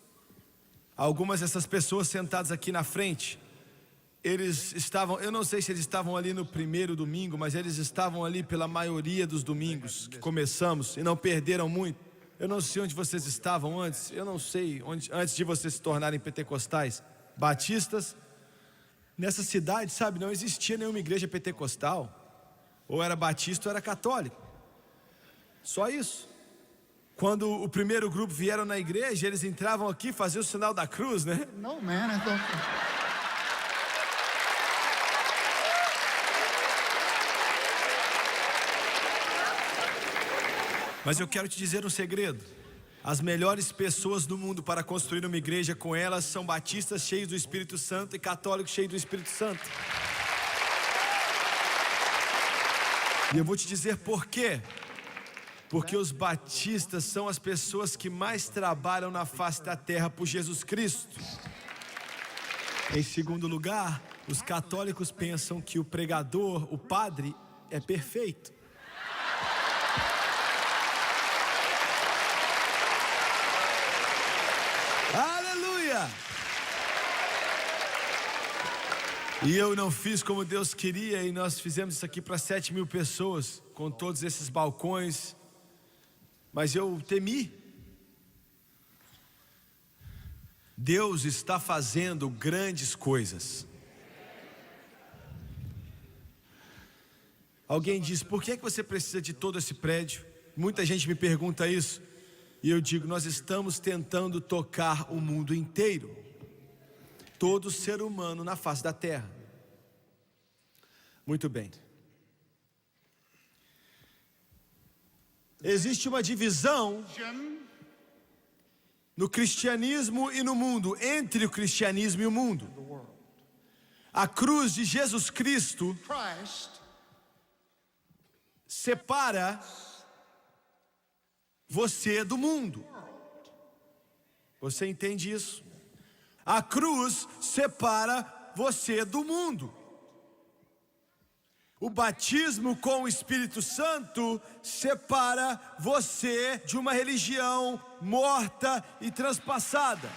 Algumas dessas pessoas sentadas aqui na frente, eles estavam, eu não sei se eles estavam ali no primeiro domingo, mas eles estavam ali pela maioria dos domingos que começamos e não perderam muito. Eu não sei onde vocês estavam antes, eu não sei onde, antes de vocês se tornarem pentecostais, batistas. Nessa cidade, sabe, não existia nenhuma igreja pentecostal. Ou era batista ou era católico. Só isso. Quando o primeiro grupo vieram na igreja, eles entravam aqui, faziam o sinal da cruz, né? No, man, I thought... Mas eu quero te dizer um segredo. As melhores pessoas do mundo para construir uma igreja com elas são batistas cheios do Espírito Santo e católicos cheios do Espírito Santo. E eu vou te dizer por quê. Porque os batistas são as pessoas que mais trabalham na face da terra por Jesus Cristo. Em segundo lugar, os católicos pensam que o pregador, o padre, é perfeito. Aleluia! E eu não fiz como Deus queria, e nós fizemos isso aqui para 7 mil pessoas, com todos esses balcões. Mas eu temi. Deus está fazendo grandes coisas. Alguém diz, por que você precisa de todo esse prédio? Muita gente me pergunta isso. E eu digo, nós estamos tentando tocar o mundo inteiro. Todo ser humano na face da terra. Muito bem. Existe uma divisão no cristianismo e no mundo, entre o cristianismo e o mundo. A cruz de Jesus Cristo separa você do mundo. Você entende isso? A cruz separa você do mundo. O batismo com o Espírito Santo separa você de uma religião morta e transpassada.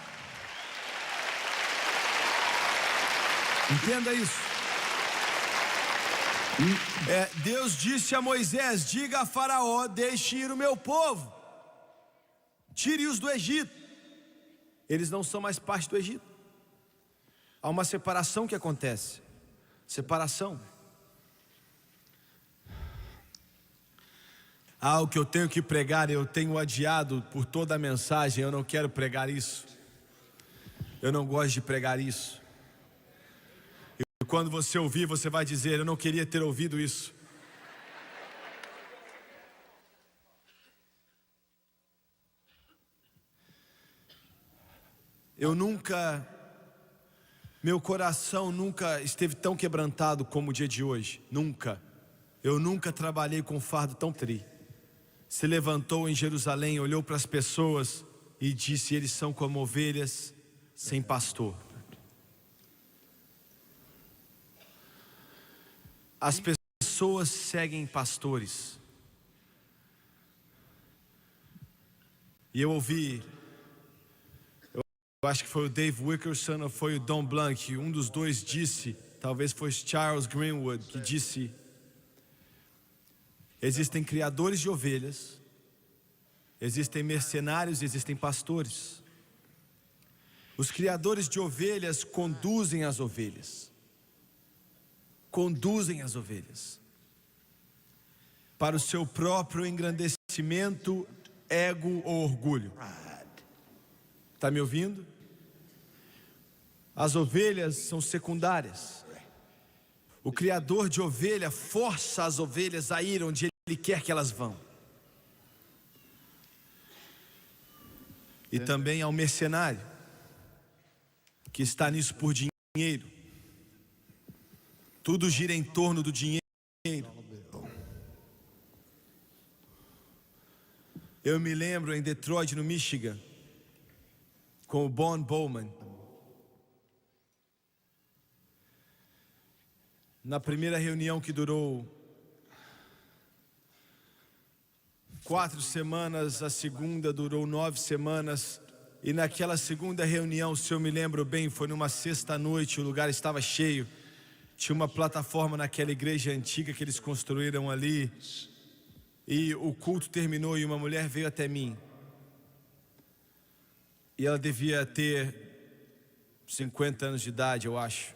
Entenda isso. Deus disse a Moisés, diga a Faraó, deixe ir o meu povo. Tire-os do Egito. Eles não são mais parte do Egito. Há uma separação que acontece. Separação. O que eu tenho que pregar, eu tenho adiado por toda a mensagem. Eu não quero pregar isso. Eu não gosto de pregar isso. E quando você ouvir, você vai dizer, eu não queria ter ouvido isso. Meu coração nunca esteve tão quebrantado como o dia de hoje. Nunca. Eu nunca trabalhei com um fardo tão triste. Se levantou em Jerusalém, olhou para as pessoas e disse: eles são como ovelhas sem pastor. As pessoas seguem pastores. E eu ouvi, eu acho que foi o Dave Wilkerson ou foi o Don Blank, um dos dois disse, talvez foi Charles Greenwood, que disse: existem criadores de ovelhas, existem mercenários, existem pastores. Os criadores de ovelhas conduzem as ovelhas. Conduzem as ovelhas para o seu próprio engrandecimento, ego ou orgulho. Está me ouvindo? As ovelhas são secundárias. O criador de ovelha força as ovelhas a ir onde ele quer que elas vão. E também ao mercenário, que está nisso por dinheiro. Tudo gira em torno do dinheiro. Eu me lembro em Detroit, no Michigan, com o Bon Bowman. Na primeira reunião que durou 4 semanas, a segunda durou 9 semanas. E naquela segunda reunião, se eu me lembro bem, foi numa sexta-noite, o lugar estava cheio. Tinha uma plataforma naquela igreja antiga que eles construíram ali. E o culto terminou e uma mulher veio até mim. E ela devia ter 50 anos de idade, eu acho.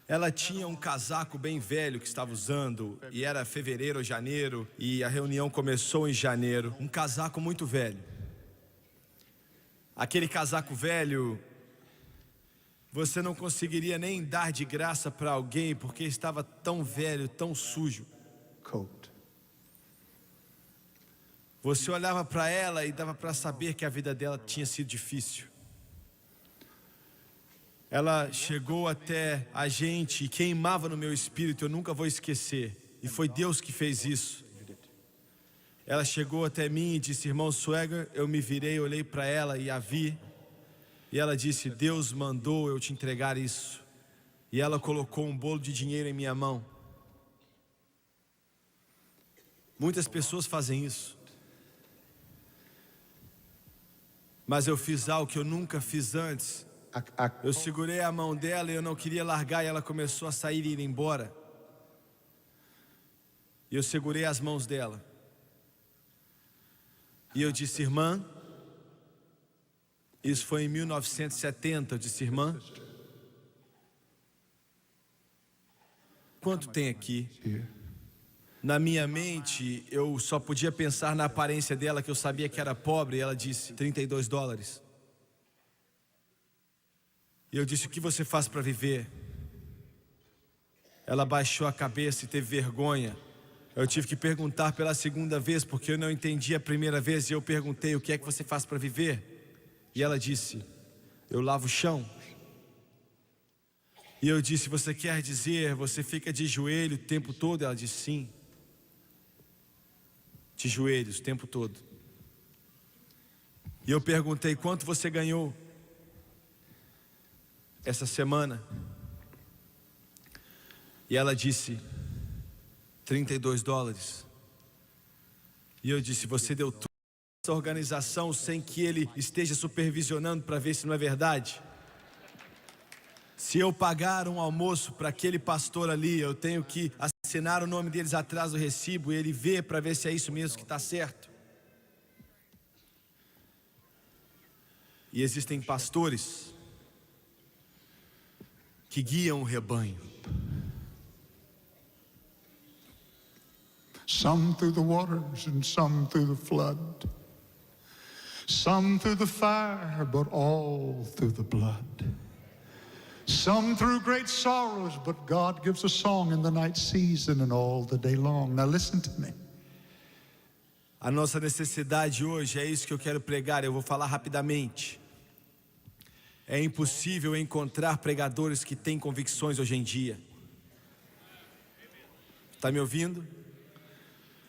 Ela tinha um casaco bem velho que estava usando, e era fevereiro ou janeiro, e a reunião começou em janeiro. Um casaco muito velho. Aquele casaco velho, você não conseguiria nem dar de graça para alguém, porque estava tão velho, tão sujo. Você olhava para ela e dava para saber que a vida dela tinha sido difícil. Ela chegou até a gente e queimava no meu espírito, eu nunca vou esquecer. E foi Deus que fez isso. Ela chegou até mim e disse: irmão Swagger, eu me virei, olhei para ela e a vi. E ela disse: Deus mandou eu te entregar isso. E ela colocou um bolo de dinheiro em minha mão. Muitas pessoas fazem isso. Mas eu fiz algo que eu nunca fiz antes. Eu segurei a mão dela e eu não queria largar, e ela começou a sair e ir embora. E eu segurei as mãos dela. E eu disse: irmã, isso foi em 1970, eu disse: irmã, quanto tem aqui? Na minha mente, eu só podia pensar na aparência dela, que eu sabia que era pobre, e ela disse: $32. E eu disse: o que você faz para viver? Ela baixou a cabeça e teve vergonha. Eu tive que perguntar pela segunda vez, porque eu não entendi a primeira vez, e eu perguntei: o que é que você faz para viver? E ela disse: eu lavo o chão. E eu disse: você quer dizer, você fica de joelho o tempo todo? Ela disse: sim, de joelhos o tempo todo. E eu perguntei: quanto você ganhou essa semana? E ela disse: $32. E eu disse: você deu tudo essa organização sem que ele esteja supervisionando para ver se não é verdade? Se eu pagar um almoço para aquele pastor ali, eu tenho que assinar o nome deles atrás do recibo, e ele vê para ver se é isso mesmo que está certo. E existem pastores que guiam o rebanho. Some through the waters and some through the flood. Some through the fire, but all through the blood. Some through great sorrows, but God gives a song in the night season and all the day long. Now listen to me. A nossa necessidade hoje, é isso que eu quero pregar, eu vou falar rapidamente. É impossível encontrar pregadores que têm convicções hoje em dia. Está me ouvindo?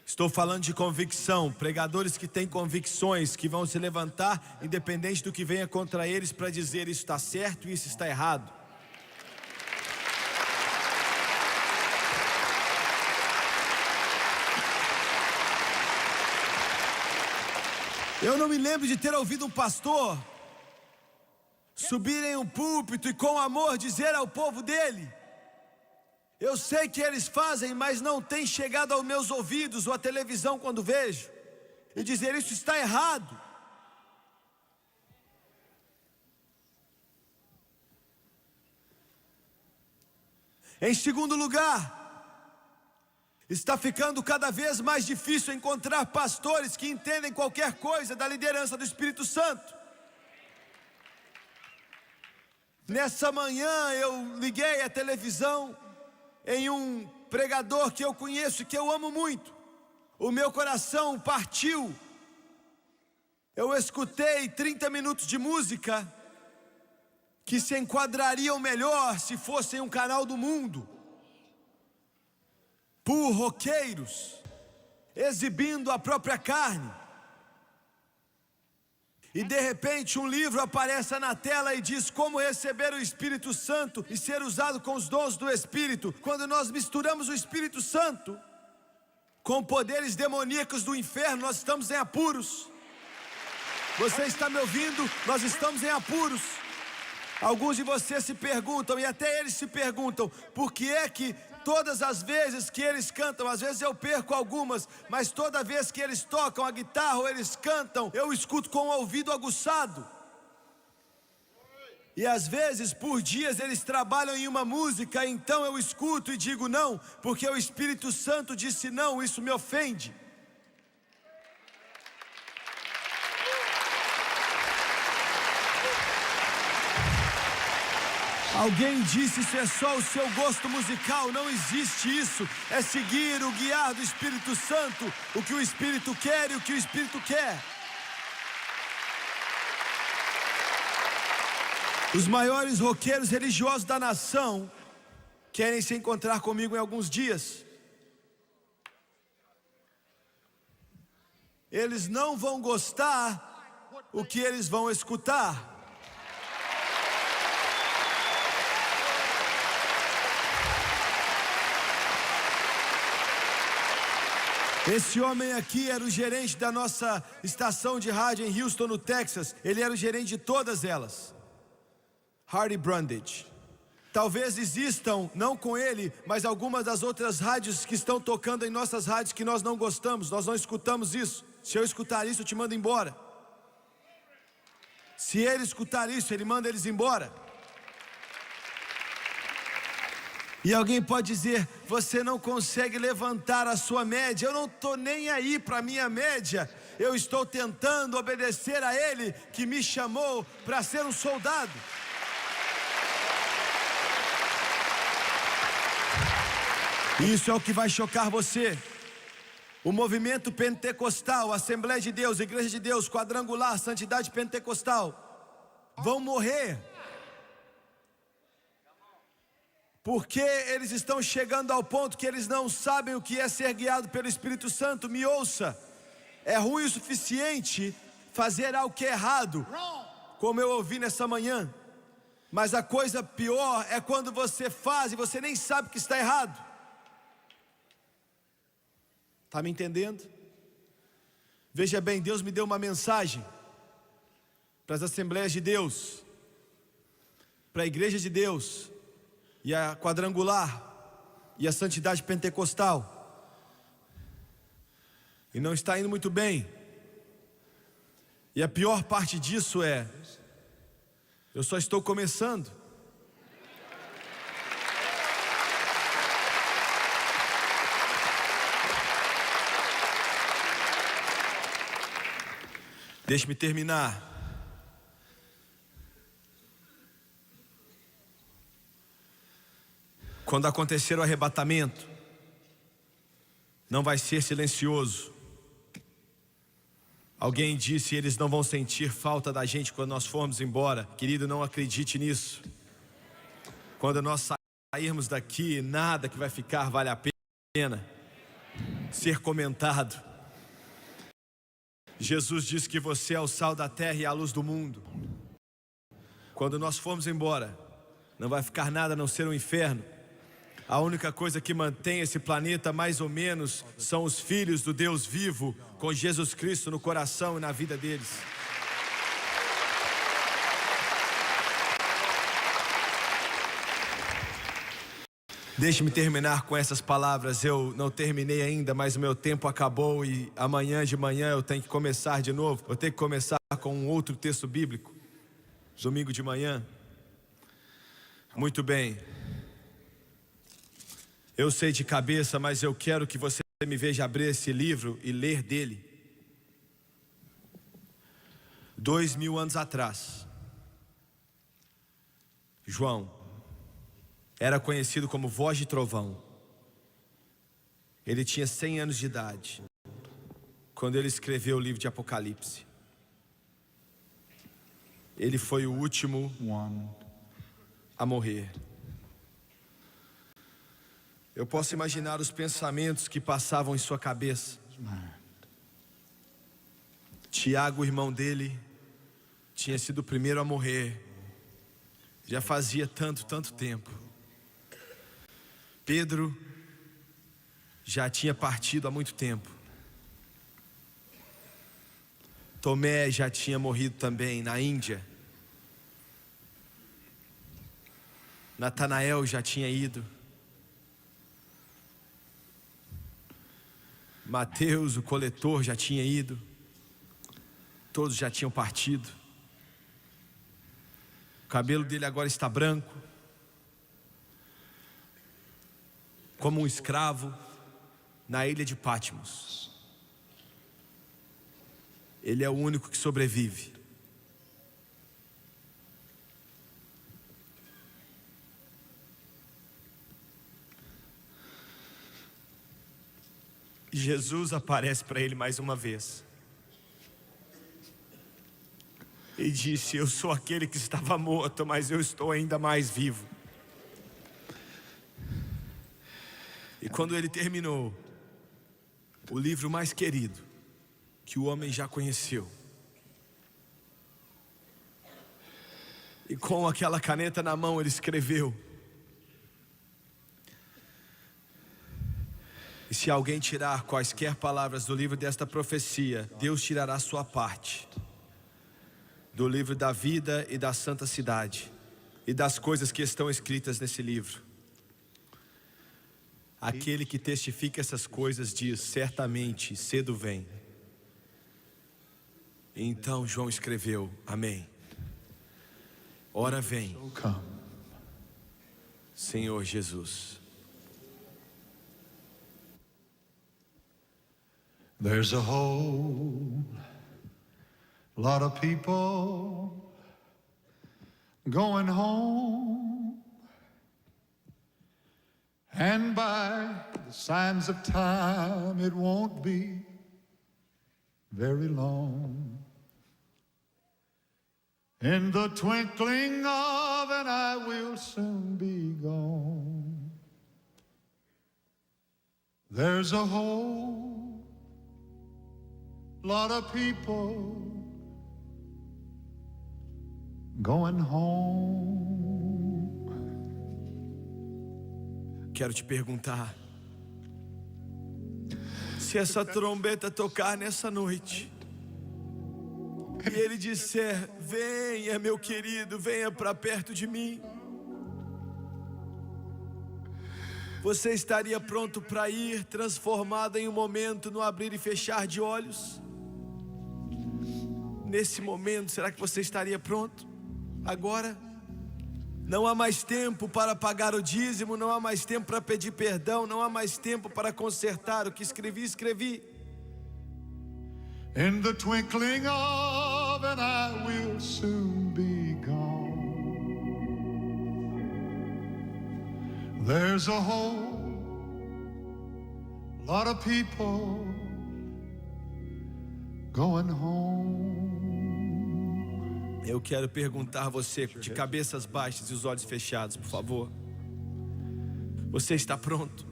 Estou falando de convicção, pregadores que têm convicções, que vão se levantar, independente do que venha contra eles, para dizer isso está certo e isso está errado. Eu não me lembro de ter ouvido um pastor subir em um púlpito e com amor dizer ao povo dele: eu sei que eles fazem, mas não tem chegado aos meus ouvidos ou à televisão quando vejo, e dizer isso está errado. Em segundo lugar, está ficando cada vez mais difícil encontrar pastores que entendem qualquer coisa da liderança do Espírito Santo. Nessa manhã eu liguei a televisão em um pregador que eu conheço e que eu amo muito. O meu coração partiu. Eu escutei 30 minutos de música que se enquadrariam melhor se fossem um canal do mundo, por roqueiros, exibindo a própria carne. E de repente um livro aparece na tela e diz como receber o Espírito Santo e ser usado com os dons do Espírito. Quando nós misturamos o Espírito Santo com poderes demoníacos do inferno, nós estamos em apuros. Você está me ouvindo? Nós estamos em apuros. Alguns de vocês se perguntam, e até eles se perguntam, por que é que todas as vezes que eles cantam, às vezes eu perco algumas, mas toda vez que eles tocam a guitarra ou eles cantam, eu escuto com o ouvido aguçado. E às vezes por dias eles trabalham em uma música, então eu escuto e digo não, porque o Espírito Santo disse não, isso me ofende. Alguém disse, isso é só o seu gosto musical. Não existe isso. É seguir o guiar do Espírito Santo, o que o Espírito quer e o que o Espírito quer. Os maiores roqueiros religiosos da nação querem se encontrar comigo em alguns dias. Eles não vão gostar o que eles vão escutar. Esse homem aqui era o gerente da nossa estação de rádio em Houston, no Texas. Ele era o gerente de todas elas. Hardy Brundage. Talvez existam, não com ele, mas algumas das outras rádios que estão tocando em nossas rádios que nós não gostamos, nós não escutamos isso. Se eu escutar isso, eu te mando embora. Se ele escutar isso, ele manda eles embora. E alguém pode dizer, você não consegue levantar a sua média. Eu não estou nem aí para a minha média. Eu estou tentando obedecer a Ele que me chamou para ser um soldado. Isso é o que vai chocar você. O movimento pentecostal, Assembleia de Deus, Igreja de Deus, Quadrangular, Santidade Pentecostal vão morrer. Porque eles estão chegando ao ponto que eles não sabem o que é ser guiado pelo Espírito Santo. Me ouça, é ruim o suficiente fazer algo que é errado, como eu ouvi nessa manhã. Mas a coisa pior é quando você faz e você nem sabe que está errado. Está me entendendo? Veja bem, Deus me deu uma mensagem para as Assembleias de Deus, para a Igreja de Deus, e a Quadrangular, e a Santidade Pentecostal. E não está indo muito bem. E a pior parte disso é, eu só estou começando. Deixe-me terminar. Quando acontecer o arrebatamento, não vai ser silencioso. Alguém disse, eles não vão sentir falta da gente quando nós formos embora. Querido, não acredite nisso. Quando nós sairmos daqui, nada que vai ficar vale a pena. ser comentado. Jesus disse que você é o sal da terra e a luz do mundo. Quando nós formos embora, não vai ficar nada a não ser um inferno. A única coisa que mantém esse planeta mais ou menos são os filhos do Deus vivo, com Jesus Cristo no coração e na vida deles. Deixe-me terminar com essas palavras. Eu não terminei ainda, mas o meu tempo acabou e amanhã de manhã eu tenho que começar de novo. Eu tenho que começar com um outro texto bíblico. Domingo de manhã. Muito bem. Eu sei de cabeça, mas eu quero que você me veja abrir esse livro e ler dele. 2000 anos atrás, João era conhecido como Voz de Trovão. Ele tinha 100 anos de idade quando ele escreveu o livro de Apocalipse. Ele foi o último a morrer. Eu posso imaginar os pensamentos que passavam em sua cabeça. Tiago, o irmão dele, tinha sido o primeiro a morrer. Já fazia tanto tempo. Pedro já tinha partido há muito tempo. Tomé já tinha morrido também na Índia. Natanael já tinha ido. Mateus, o coletor, já tinha ido. Todos já tinham partido. O cabelo dele agora está branco, como um escravo na ilha de Patmos. Ele é o único que sobrevive. Jesus aparece para ele mais uma vez e disse: eu sou aquele que estava morto, mas eu estou ainda mais vivo. E quando ele terminou o livro mais querido que o homem já conheceu, e com aquela caneta na mão ele escreveu: e se alguém tirar quaisquer palavras do livro desta profecia, Deus tirará sua parte do livro da vida e da santa cidade e das coisas que estão escritas nesse livro. Aquele que testifica essas coisas diz: certamente cedo vem. Então João escreveu: amém. Ora vem, Senhor Jesus. There's a whole lot of people going home, and by the signs of time it won't be very long. In the twinkling of an eye will soon be gone. There's a whole lot of people going home. Quero te perguntar: se essa trombeta tocar nessa noite e ele disser: venha, meu querido, venha para perto de mim, você estaria pronto para ir, transformado em um momento no abrir e fechar de olhos? Nesse momento, será que você estaria pronto? Agora? Não há mais tempo para pagar o dízimo, não há mais tempo para pedir perdão, não há mais tempo para consertar o que escrevi. In the twinkling of an eye will soon be gone. There's a whole lot of people going home. Eu quero perguntar a você, de cabeças baixas e os olhos fechados, por favor. Você está pronto?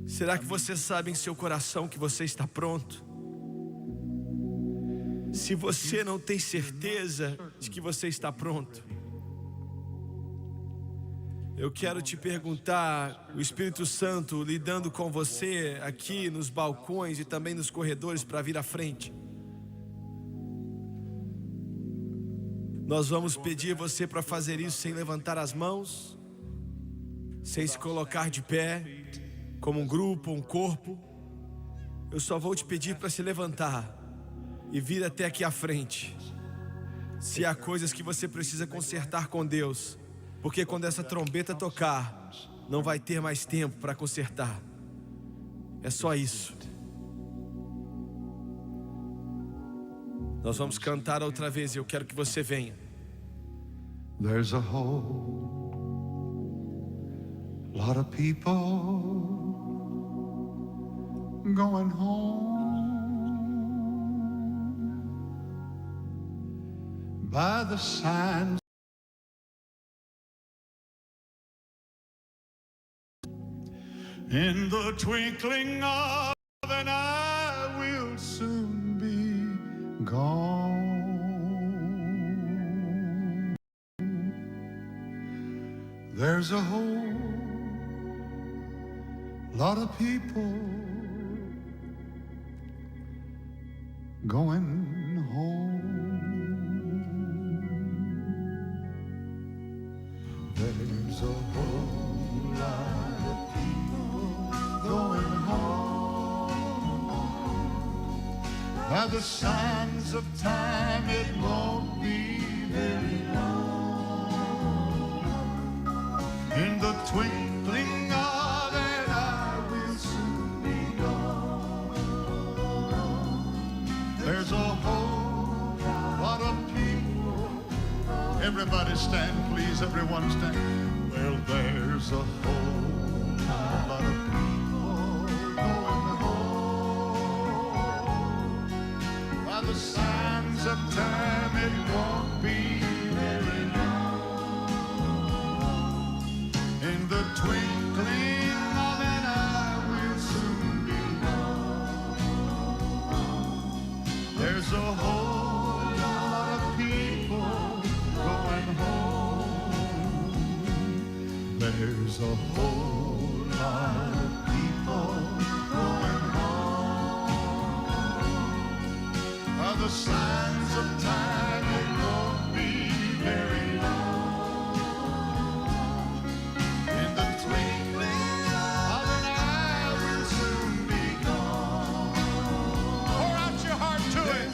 Será que você sabe em seu coração que você está pronto? Se você não tem certeza de que você está pronto, eu quero te perguntar, o Espírito Santo lidando com você aqui nos balcões e também nos corredores para vir à frente. Nós vamos pedir você para fazer isso sem levantar as mãos, sem se colocar de pé, como um grupo, um corpo. Eu só vou te pedir para se levantar e vir até aqui à frente. Se há coisas que você precisa consertar com Deus, porque quando essa trombeta tocar, não vai ter mais tempo para consertar. É só isso. Nós vamos cantar outra vez e eu quero que você venha. There's a whole lot of people going home by the signs. In the twinkling of an eye, we'll soon be gone. There's a whole lot of people going home. There's a whole lot of people going home. By the signs of time, it won't be very long. In the twinkling of an eye, we'll soon be gone. There's a whole lot of people. Everybody stand, please. Everyone stand. Well, there's a whole lot of people going home. By the signs of time, it won't be very long. In the twinkling of an eye, we'll soon be gone. There's a whole lot of people going home. There's a whole lot of people going home. By the signs of time, it won't be very long. In the twinkling of an eye, we'll soon be gone. Pour out your heart to it.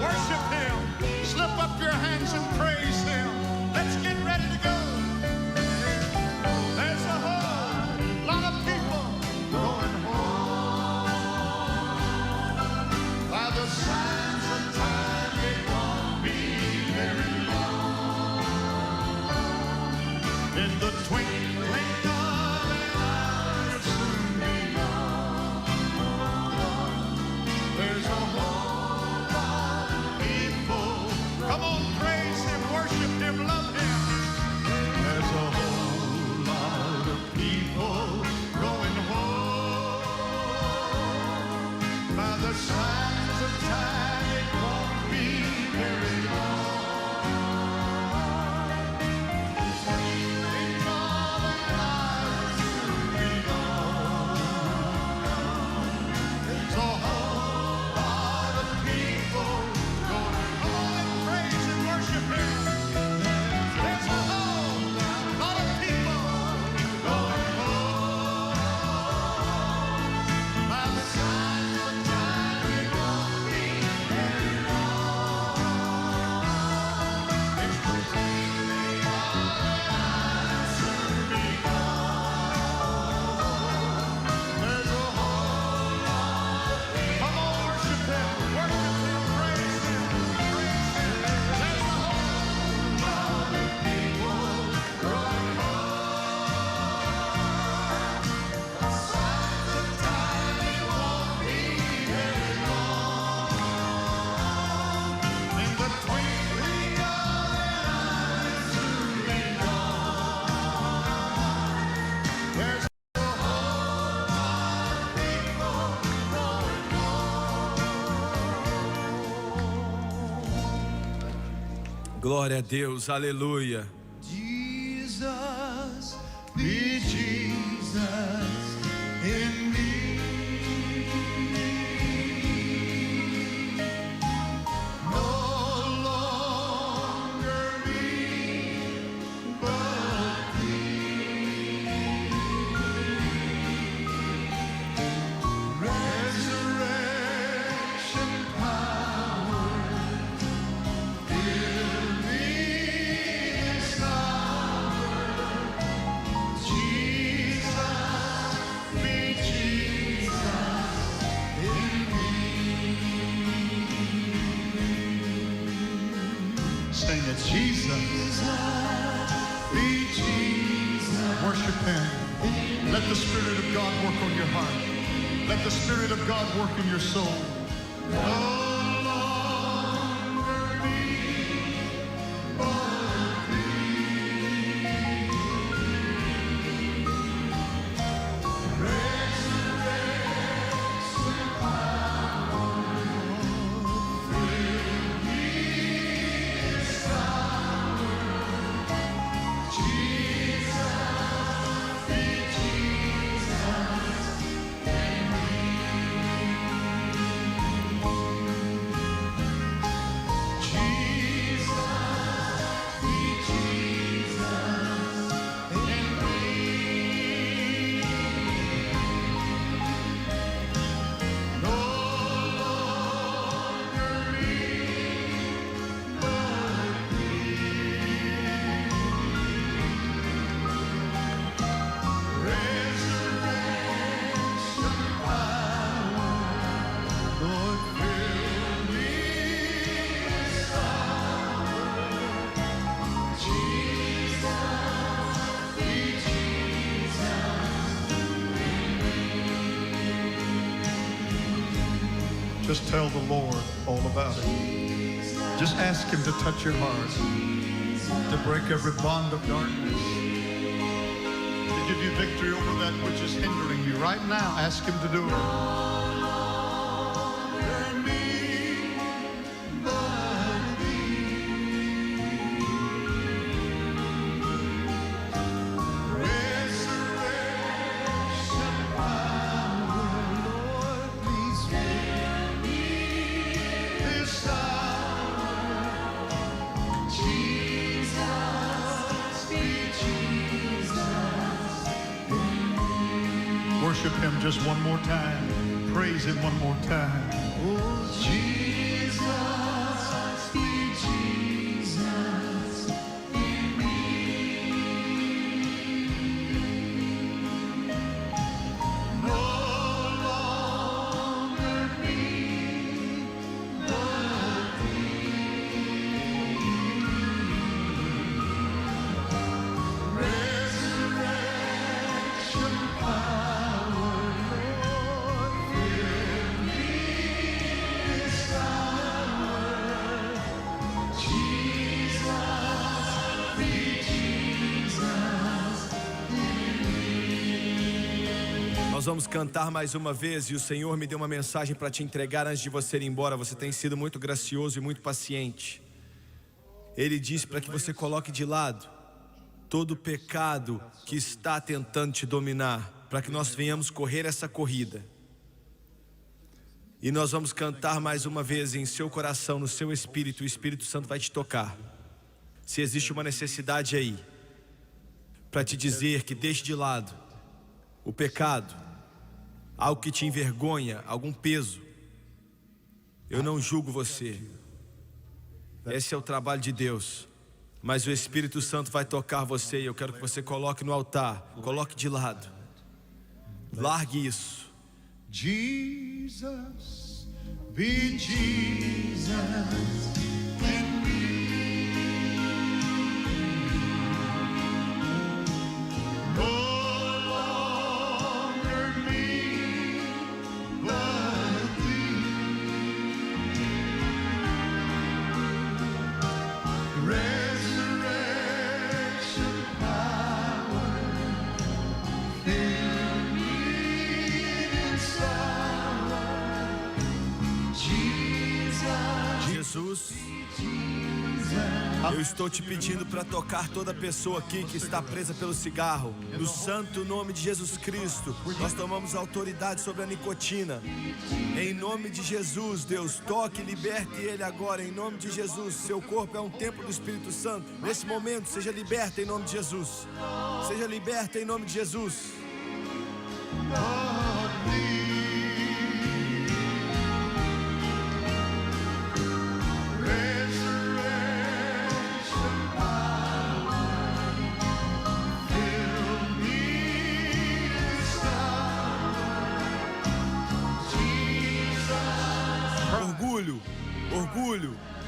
Worship Him. Slip up your hands and praise Him. Let's get ready to go. There's a whole lot of people going home. By the signs of time, it won't be very long. In the twinkling of an eye, we'll soon be gone. There's a whole lot of people. Come on, praise Him, worship Him, love Him. There's a whole lot of people going home. By the signs of time, it won't be very long. Twinkling of an eye, Glória a Deus, aleluia. Jesus, be Jesus in me. No longer me, but thee. Resurrection power, fill me this hour. Jesus, be Jesus in me. Sing it, Jesus, be Jesus. Worship Him. Let the Spirit of God work on your heart. Let the Spirit of God work in your soul. No longer me, but thee. Resurrection power, fill me this hour. Jesus, be Jesus in me. Jesus, be Jesus in me. No longer me, but resurrection power, Lord, fill me this hour. Jesus, be Jesus in me. Just tell the Lord all about it. Just ask Him to touch your heart, to break every bond of darkness, to give you victory over that which is hindering you. Right now, ask Him to do it. Resurrection power, Lord, please fill me this hour. Jesus, be Jesus. Worship Him just one more time. Praise Him one more time. Oh, Jesus, be Jesus in me. No longer me, but resurrection power, Lord, fill me this hour. Jesus, be Jesus in me. Nós vamos cantar mais uma vez e o Senhor me deu uma mensagem para te entregar antes de você ir embora. Você tem sido muito gracioso e muito paciente. Ele disse para que você coloque de lado todo pecado que está tentando te dominar, para que nós venhamos correr essa corrida. E nós vamos cantar mais uma vez em seu coração, no seu espírito. O Espírito Santo vai te tocar. Se existe uma necessidade aí, para te dizer que deixe de lado o pecado, algo que te envergonha, algum peso, eu não julgo você. Esse é o trabalho de Deus. Mas o Espírito Santo vai tocar você e eu quero que você coloque no altar, coloque de lado. Largue isso. Jesus, be Jesus in me. No longer me, but thee. Resurrection power, fill me this hour. Jesus, Jesus, Jesus Eu estou te pedindo para tocar toda pessoa aqui que está presa pelo cigarro. No santo nome de Jesus Cristo, nós tomamos autoridade sobre a nicotina. Em nome de Jesus, Deus, toque e liberte ele agora, em nome de Jesus. Seu corpo é um templo do Espírito Santo. Nesse momento, seja liberta em nome de Jesus. Seja liberta em nome de Jesus.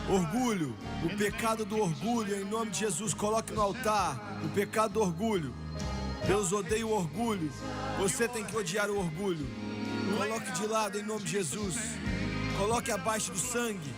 Orgulho, o pecado do orgulho, em nome de Jesus, coloque no altar o pecado do orgulho. Deus odeia o orgulho, você tem que odiar o orgulho. Coloque de lado em nome de Jesus, coloque abaixo do sangue.